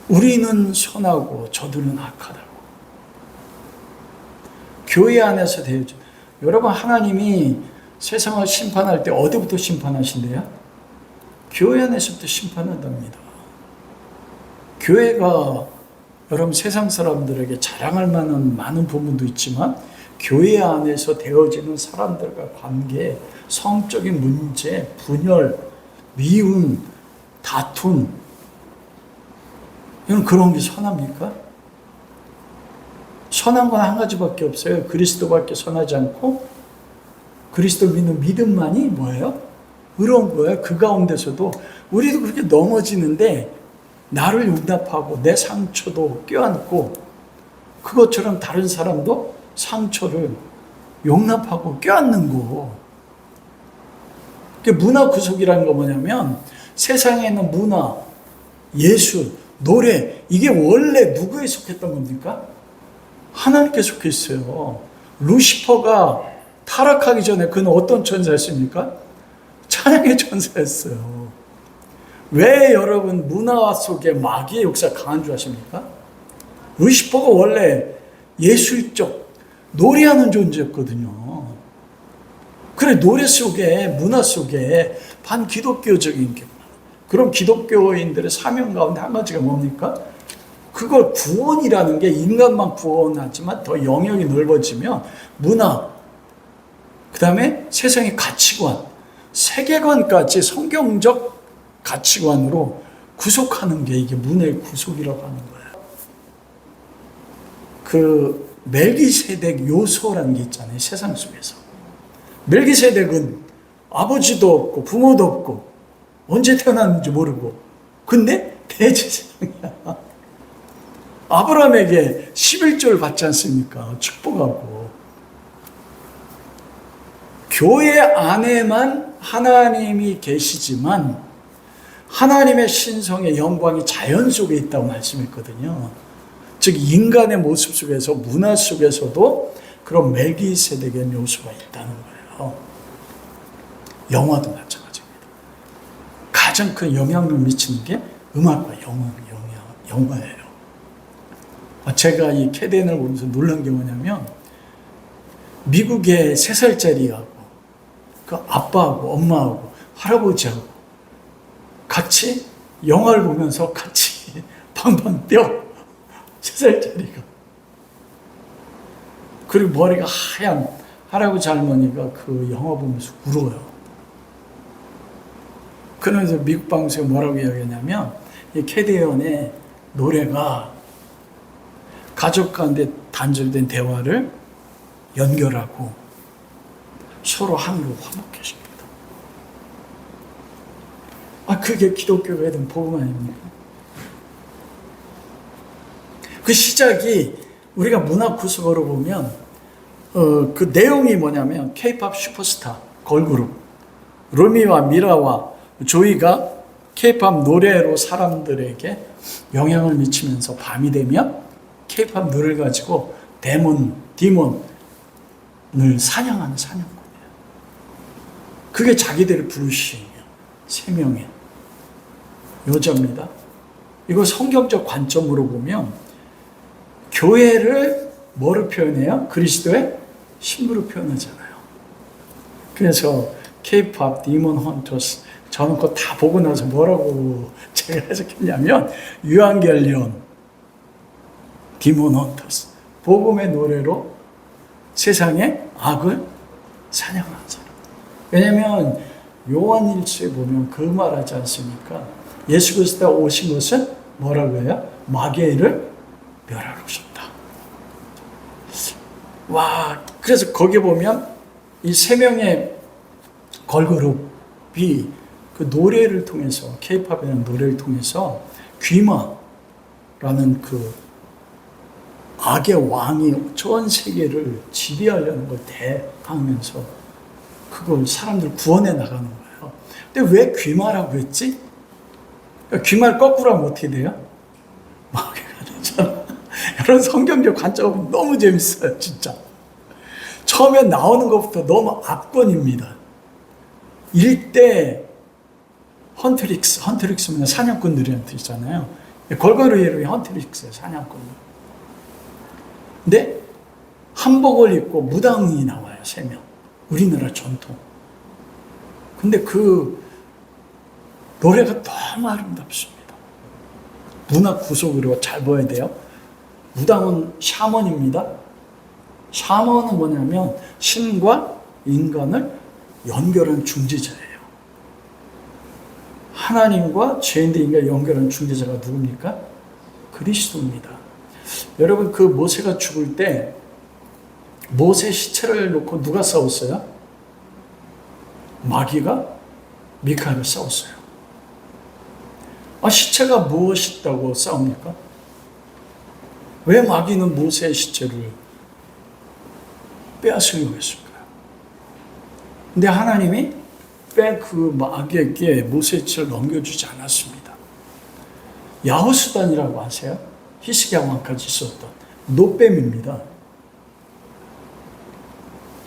우리는 선하고 저들은 악하다고. 교회 안에서 되어져. 여러분, 하나님이 세상을 심판할 때 어디부터 심판하신대요? 교회 안에서부터 심판한답니다. 교회가 여러분 세상 사람들에게 자랑할 만한 많은 부분도 있지만 교회 안에서 되어지는 사람들과 관계, 성적인 문제, 분열, 미움, 다툼, 이건 그런 게 선합니까? 선한 건 한 가지밖에 없어요. 그리스도밖에 선하지 않고 그리스도 믿는 믿음만이 뭐예요? 의로운 거예요. 그 가운데서도 우리도 그렇게 넘어지는데 나를 용납하고 내 상처도 껴안고 그것처럼 다른 사람도 상처를 용납하고 껴안는 거. 문화 구속이라는 거 뭐냐면 세상에 있는 문화, 예술, 노래, 이게 원래 누구에 속했던 겁니까? 하나님께 속했어요. 루시퍼가 타락하기 전에 그는 어떤 천사였습니까? 찬양의 천사였어요. 왜 여러분 문화 속에 마귀의 역사가 강한 줄 아십니까? 루시퍼가 원래 예술적, 노래하는 존재였거든요. 그래, 노래 속에, 문화 속에 반기독교적인 게 그럼 기독교인들의 사명 가운데 한 가지가 뭡니까? 그걸 구원이라는 게 인간만 구원하지만 더 영역이 넓어지면 문화, 그 다음에 세상의 가치관, 세계관까지 성경적 가치관으로 구속하는 게 이게 문화의 구속이라고 하는 거예요. 그 멜기세덱 요소라는 게 있잖아요. 세상 속에서. 멜기세덱은 아버지도 없고 부모도 없고 언제 태어났는지 모르고 근데 대제사장이야. 아브라함에게 11조를 받지 않습니까? 축복하고. 교회 안에만 하나님이 계시지만 하나님의 신성의 영광이 자연 속에 있다고 말씀했거든요. 즉 인간의 모습 속에서 문화 속에서도 그런 멜기세덱의 요소가 있다는 거예요. 영화도 마찬가지입니다. 가장 큰 영향을 미치는 게 음악과 영화예요. 제가 이 캐덴을 보면서 놀란 게 뭐냐면 미국의 3살짜리하고 그 아빠하고 엄마하고 할아버지하고 같이 영화를 보면서 같이 방방 뛰어. 3살짜리가. 그리고 머리가 하얀 할아버지 할머니가 그 영화 보면서 울어요. 그러면서 미국 방송에 뭐라고 이야기하냐면 이 캐디언의 노래가 가족 가운데 단절된 대화를 연결하고 서로 하나로 화목해집니다. 그게 기독교가 된 복음 아닙니까? 그 시작이 우리가 문화 구석으로 보면 그 내용이 뭐냐면 K-pop 슈퍼스타 걸그룹 루미와 미라와 조이가 K-pop 노래로 사람들에게 영향을 미치면서 밤이 되면 K-pop 노래를 가지고 디몬을 사냥하는 사냥꾼이에요. 그게 자기들의 불신이에요. 3명의 여자입니다. 이거 성경적 관점으로 보면 교회를 뭐로 표현해요? 그리스도의 신부로 표현하잖아요. 그래서 K-pop 디몬 헌터스 저는 그거 다 보고 나서 뭐라고 제가 해석했냐면 유한결련 디몬 헌터스 복음의 노래로 세상에 악을 사냥하는 사람. 왜냐하면 요한일서에 보면 그 말하지 않습니까? 예수 그리스도가 오신 것은 뭐라고 해요? 마귀를 멸하러 오셨다. 와, 그래서 거기 보면 이 세 명의 걸그룹이 그 노래를 통해서 K-팝이라는 노래를 통해서 귀마라는 그 악의 왕이 전 세계를 지배하려는 걸 대항하면서 그걸 사람들 구원해 나가는 거예요. 근데 왜 귀마라고 했지? 귀마를 거꾸로 하면 어떻게 돼요? 마귀가 되잖아. 여러분 성경적 관점은 너무 재밌어요, 진짜. 처음에 나오는 것부터 너무 압권입니다. 일대 헌트릭스면 사냥꾼들이라는 뜻이잖아요. 걸그룹 이름이 헌트릭스예요, 사냥꾼. 근데 한복을 입고 무당이 나와요, 3명. 우리나라 전통. 근데 그 노래가 너무 아름답습니다. 문학 구속으로 잘 보여야 돼요. 무당은 샤먼입니다. 샤먼은 뭐냐면 신과 인간을 연결한 중재자예요. 하나님과 죄인들 인간을 연결한 중재자가 누굽니까? 그리스도입니다. 여러분 그 모세가 죽을 때 모세 시체를 놓고 누가 싸웠어요? 마귀가 미카엘을 싸웠어요. 시체가 무엇이다고 싸웁니까? 왜 마귀는 모세의 시체를 빼앗으려고 했을까요? 근데 하나님이 그 마귀에게 모세의 시체를 넘겨주지 않았습니다. 야호수단이라고 아세요? 히스기야 왕까지 있었던 노뱀입니다.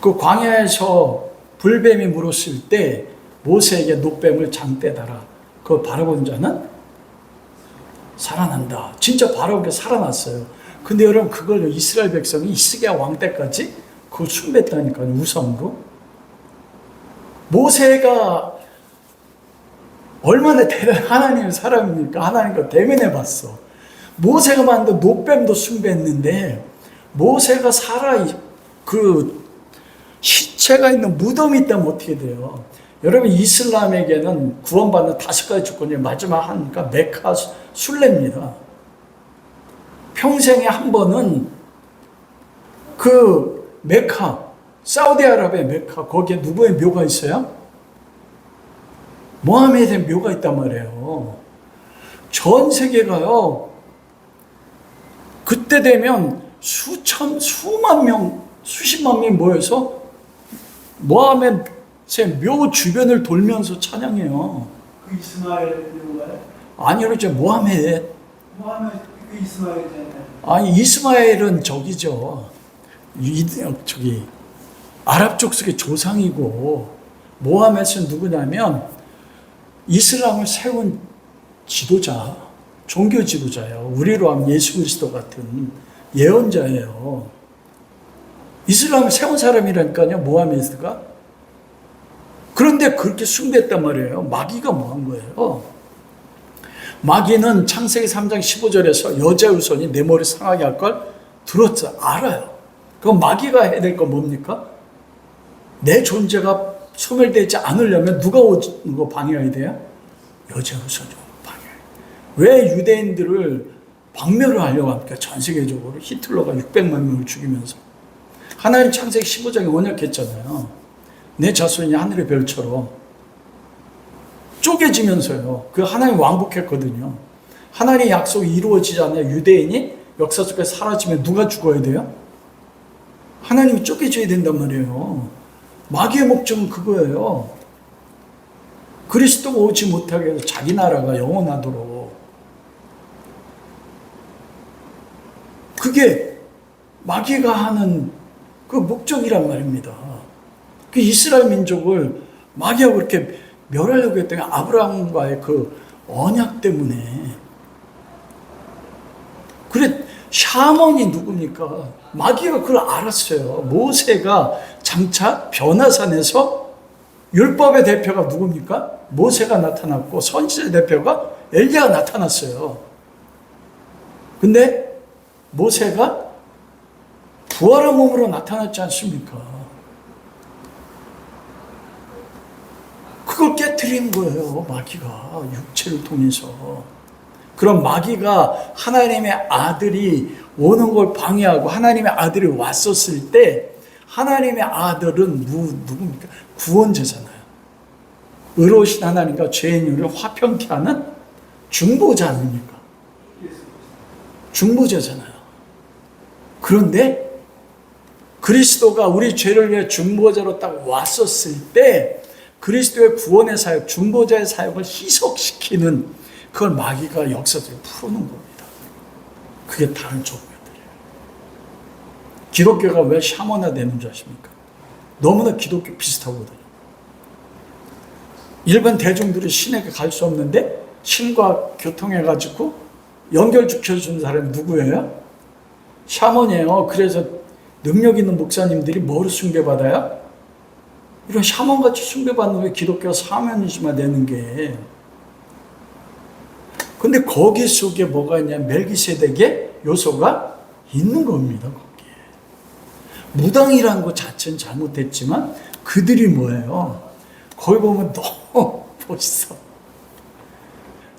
그 광야에서 불뱀이 물었을 때 모세에게 노뱀을 장대 달아 그걸 바라본 자는 살아난다. 진짜 바라보게 살아났어요. 근데 여러분 그걸 이스라엘 백성이 히스기야 왕 때까지 그걸 숭배했다니까요. 우상으로. 모세가 얼마나 대단한 하나님의 사람입니까? 하나님과 대면해 봤어. 모세가 만든 노뱀도 숭배했는데 모세가 그 시체가 있는 무덤이 있다면 어떻게 돼요? 여러분 이슬람에게는 구원받는 5가지 조건이 마지막 하니까 메카 순례입니다. 평생에 한 번은 그 메카 사우디아라비아 메카 거기에 누구의 묘가 있어요? 모하메드의 묘가 있단 말이에요. 전 세계가요. 그때 되면 수만 명, 수십만 명이 모여서 모하메드의 묘 주변을 돌면서 찬양해요. 그 이스마엘 묘가요? 아니요, 그렇죠. 모하메드. 모하메드 그 이스마엘이잖아요. 아니 이스마엘은 저기죠. 저기 아랍 족속의 조상이고 모하메드는 누구냐면 이슬람을 세운 지도자, 종교 지도자예요. 우리로 하면 예수 그리스도 같은 예언자예요. 이슬람을 세운 사람이라니까요, 모하메드가. 그런데 그렇게 숭배했단 말이에요. 마귀가 뭐 한 거예요? 마귀는 창세기 3장 15절에서 여자의 후손이 내 머리 상하게 할 걸 들었죠. 알아요. 그럼 마귀가 해야 될 건 뭡니까? 내 존재가 소멸되지 않으려면 누가 오는 거 방해해야 돼요? 여자의 후손이 방해해요. 왜 유대인들을 박멸을 하려고 합니까? 전 세계적으로 히틀러가 600만 명을 죽이면서. 하나님 창세기 15장에 언약했잖아요. 내 자손이 하늘의 별처럼 쪼개지면서요. 그 하나님 왕복했거든요. 하나님의 약속이 이루어지지 않아요. 유대인이 역사 속에 사라지면 누가 죽어야 돼요? 하나님이 쪼개져야 된단 말이에요. 마귀의 목적은 그거예요. 그리스도가 오지 못하게 해서 자기 나라가 영원하도록. 그게 마귀가 하는 그 목적이란 말입니다. 그 이스라엘 민족을 마귀하고 이렇게 멸하려고 했더니 아브라함과의 그 언약 때문에. 그래, 샤먼이 누굽니까? 마귀가 그걸 알았어요. 모세가 장차 변화산에서 율법의 대표가 누굽니까? 모세가 나타났고 선지자의 대표가 엘리야가 나타났어요. 근데 모세가 부활한 몸으로 나타났지 않습니까? 그걸 깨트리는 거예요, 마귀가. 육체를 통해서. 그럼 마귀가 하나님의 아들이 오는 걸 방해하고 하나님의 아들이 왔었을 때 하나님의 아들은 누굽니까? 구원자잖아요. 의로우신 하나님과 죄인을 화평케 하는 중보자 아닙니까? 중보자잖아요. 그런데 그리스도가 우리 죄를 위해 중보자로 딱 왔었을 때 그리스도의 구원의 사역, 중보자의 사역을 희석시키는 그걸 마귀가 역사적으로 푸는 겁니다. 그게 다른 종교들이에요. 기독교가 왜 샤머나 되는 줄 아십니까? 너무나 기독교 비슷하거든요. 일반 대중들이 신에게 갈 수 없는데 신과 교통해가지고 연결시켜주는 사람이 누구예요? 샤먼이에요. 그래서 능력 있는 목사님들이 뭐로 숭배받아요? 이런 샤먼같이 숭배받는 왜 기독교가 사면이지만 되는 게. 근데 거기 속에 뭐가 있냐, 멜기세덱의 요소가 있는 겁니다. 거기에 무당이라는 것 자체는 잘못됐지만 그들이 뭐예요? 거기 보면 너무 멋있어.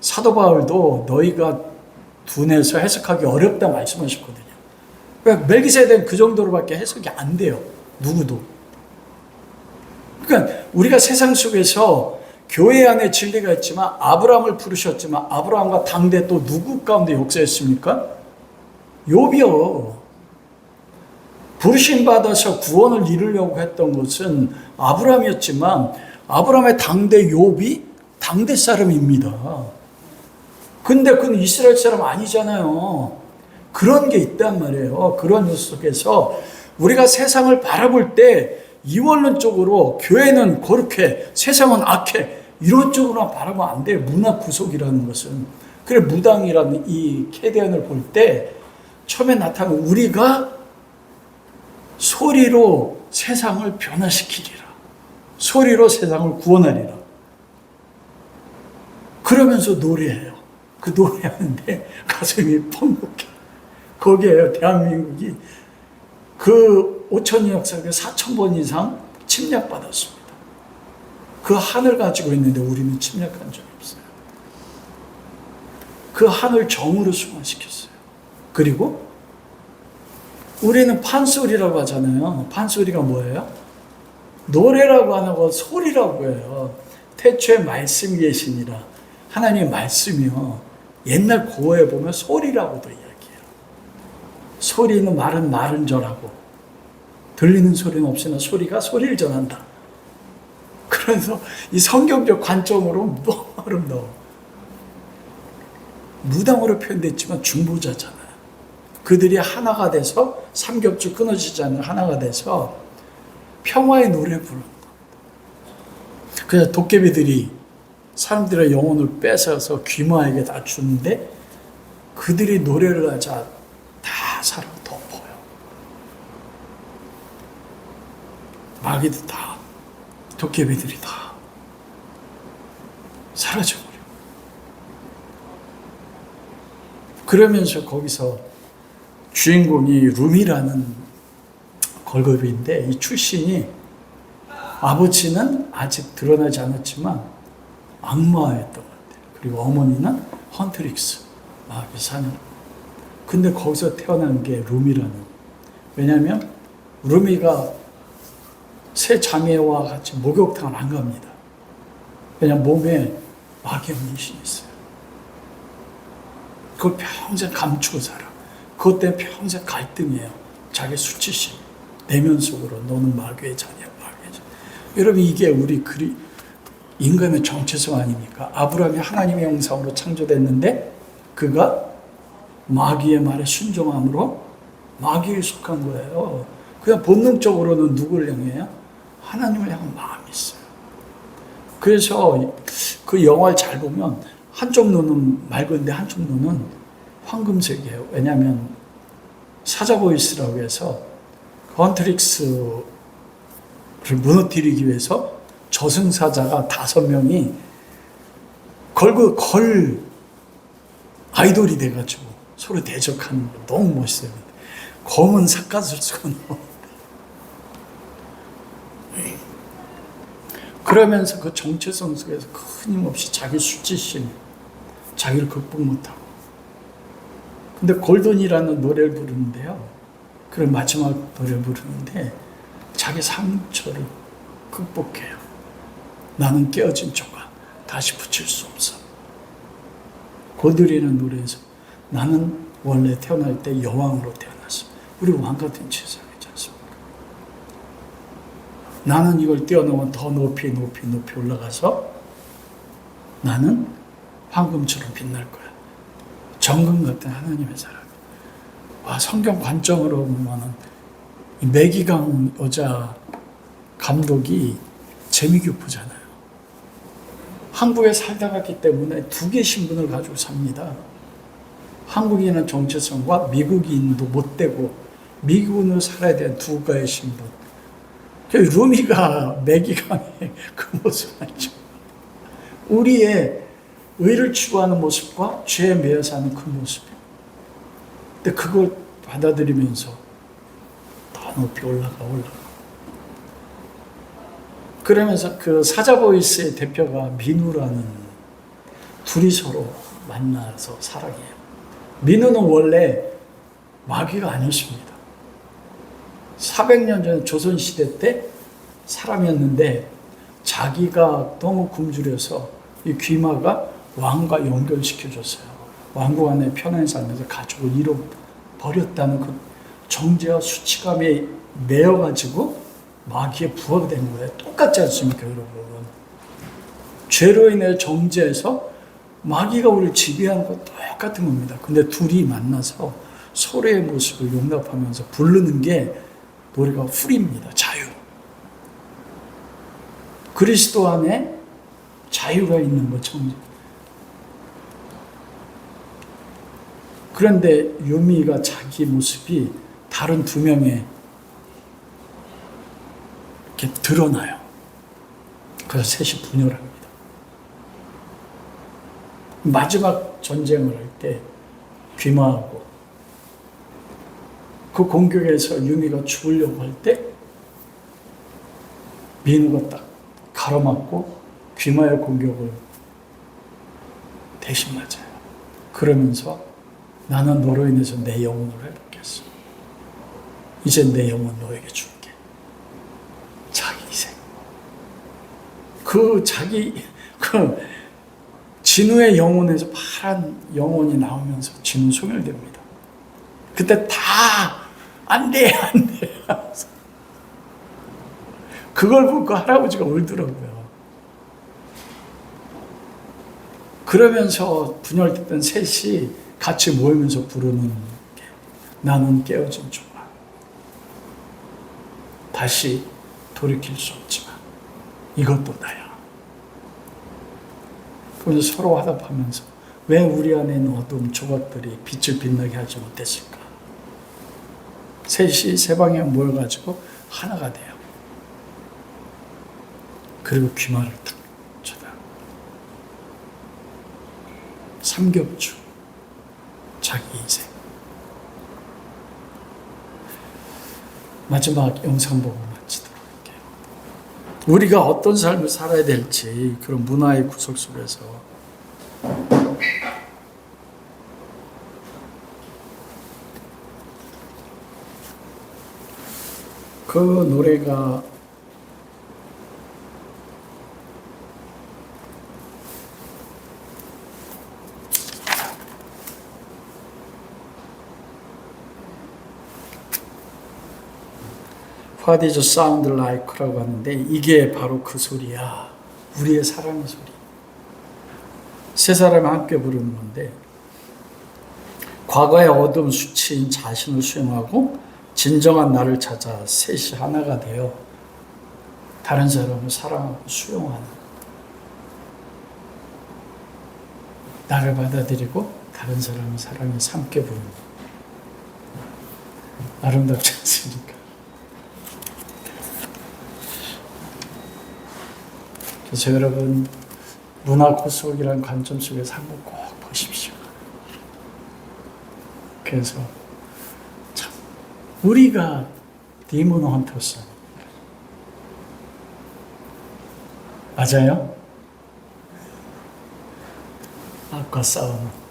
사도 바울도 너희가 둔해서 해석하기 어렵다 말씀하셨거든요. 멜기세덱은 그 정도로밖에 해석이 안 돼요. 누구도. 그러니까 우리가 세상 속에서 교회 안에 진리가 있지만 아브라함을 부르셨지만 아브라함과 당대 또 누구 가운데 역사했습니까? 욥이요. 부르심 받아서 구원을 이루려고 했던 것은 아브라함이었지만 아브라함의 당대 욥이 당대 사람입니다. 근데 그는 이스라엘 사람 아니잖아요. 그런 게 있단 말이에요. 그런 뉴스 속에서 우리가 세상을 바라볼 때 이원론적으로 교회는 거룩해, 세상은 악해, 이런 쪽으로만 바라보면 안 돼요. 문화 구속이라는 것은. 그래, 무당이라는 이 캐대언을 볼 때 처음에 나타나는 우리가 소리로 세상을 변화시키리라. 소리로 세상을 구원하리라. 그러면서 노래해요. 그 노래하는데 가슴이 펑복해. 거기에요. 대한민국이 그 5천년 역사 4,000번 이상 침략받았습니다. 그 하늘 가지고 있는데 우리는 침략한 적이 없어요. 그 하늘 정으로 승화시켰어요. 그리고 우리는 판소리라고 하잖아요. 판소리가 뭐예요? 노래라고 안 하고 소리라고 해요. 태초에 말씀이 계시니라. 하나님의 말씀이요. 옛날 고어에 보면 소리라고도 이야기해요. 소리는 말은 전하고 들리는 소리는 없으나 소리가 소리를 전한다. 그래서 이 성경적 관점으로 너무 아름다워. 무당으로 표현됐지만 중보자잖아요. 그들이 하나가 돼서 삼겹줄 끊어지지 않는 하나가 돼서 평화의 노래 부른다. 그래서 도깨비들이 사람들의 영혼을 뺏어서 귀마에게 다 주는데 그들이 노래를 하자 다 사람 덮어요. 마귀도 다, 도깨비들이 다 사라져버려. 그러면서 거기서 주인공이 룸이라는 걸그룹인데 이 출신이 아버지는 아직 드러나지 않았지만 악마였던 것 같아요. 그리고 어머니는 헌트릭스, 마귀 사냥. 근데 거기서 태어난 게 룸이라는. 왜냐하면 룸이가 세 자매와 같이 목욕탕을 안 갑니다. 왜냐하면 몸에 마귀의 문신이 있어요. 그걸 평생 감추고 살아. 그것 때문에 평생 갈등이에요. 자기 수치심, 내면 속으로 너는 마귀의 자녀야, 마귀의 자녀. 여러분 이게 우리 인간의 정체성 아닙니까? 아브라함이 하나님의 형상으로 창조됐는데 그가 마귀의 말에 순종함으로 마귀에 속한 거예요. 그냥 본능적으로는 누구를 향해요? 하나님을 향한 마음이 있어요. 그래서 그 영화를 잘 보면 한쪽 눈은 맑은데 한쪽 눈은 황금색이에요. 왜냐하면 사자보이스라고 해서 헌트릭스를 무너뜨리기 위해서 저승사자가 5명이 걸 아이돌이 돼가지고 서로 대적하는 거 너무 멋있어요. 검은 삿갓을 쓰고 나와. 그러면서 그 정체성 속에서 끊임없이 자기 수치심, 자기를 극복 못하고. 근데 골든이라는 노래를 부르는데요. 그런 마지막 노래를 부르는데 자기 상처를 극복해요. 나는 깨어진 조각 다시 붙일 수 없어. 골든이라는 노래에서 나는 원래 태어날 때 여왕으로 태어났어. 우리 왕 같은 세상이지 않습니까? 나는 이걸 뛰어넘어 더 높이 올라가서 나는 황금처럼 빛날 거야. 정금 같은 하나님의 사람. 와, 성경 관점으로 보면은 이 매기강 여자 감독이 재미교포잖아요. 한국에 살다 갔기 때문에 2개 신분을 가지고 삽니다. 한국인은 정체성과 미국인도 못 되고 미국인으로 살아야 되는 2가의 신분. 루미가 매기강의 그 모습 알죠? 우리의 의를 추구하는 모습과 죄에 매여 사는 그 모습이에요. 근데 그걸 받아들이면서 더 높이 올라가. 그러면서 그 사자보이스의 대표가 민우라는 둘이 서로 만나서 사랑해요. 민우는 원래 마귀가 아니었습니다. 400년 전 조선시대 때 사람이었는데 자기가 너무 굶주려서 이 귀마가 왕과 연결시켜줬어요. 왕국 안에 편안히 살면서 가족을 잃어버렸다는 그 정죄와 수치감에 매여가지고 마귀에 부하게 된 거예요. 똑같지 않습니까, 여러분? 죄로 인해 정죄해서 마귀가 우리를 지배하는 거 똑같은 겁니다. 근데 둘이 만나서 서로의 모습을 용납하면서 부르는 게 노래가 풀입니다. 자유. 그리스도 안에 자유가 있는 거 정죄. 그런데 유미가 자기 모습이 다른 2명에 이렇게 드러나요. 그래서 셋이 분열합니다. 마지막 전쟁을 할 때 귀마하고 그 공격에서 유미가 죽으려고 할 때 민우가 딱 가로막고 귀마의 공격을 대신 맞아요. 그러면서 나는 너로 인해서 내 영혼을 회복했어. 이제 내 영혼 너에게 줄게. 자기 희생. 그 진우의 영혼에서 파란 영혼이 나오면서 진우 소멸됩니다. 그때 다 안 돼. 그걸 보고 할아버지가 울더라고요. 그러면서 분열됐던 셋이 같이 모이면서 부르는 게 나는 깨어진 조각. 다시 돌이킬 수 없지만 이것도 나야. 그래서 서로 화답하면서 왜 우리 안에 있는 어두운 조각들이 빛을 빛나게 하지 못했을까? 셋이 세 방향 모여가지고 하나가 돼요. 그리고 귀마를 탁 쳐다. 삼겹주. 자기 인생. 마지막 영상 보고 마치도록 할게요. 우리가 어떤 삶을 살아야 될지 그런 문화의 구석 속에서 그 노래가 What is sound like라고 하는데 이게 바로 그 소리야. 우리의 사랑의 소리. 세 사람이 함께 부르는 건데 과거의 어둠 수치인 자신을 수용하고 진정한 나를 찾아 셋이 하나가 되어 다른 사람을 사랑하고 수용하는 나를 받아들이고 다른 사람을 사랑해서 함께 부르는 아름답지 않습니까? 그래서 여러분 문화 구속이라는 관점 속에서 한번 꼭 보십시오. 그래서 참 우리가 디몬 헌터스 맞아요? 악과 싸우는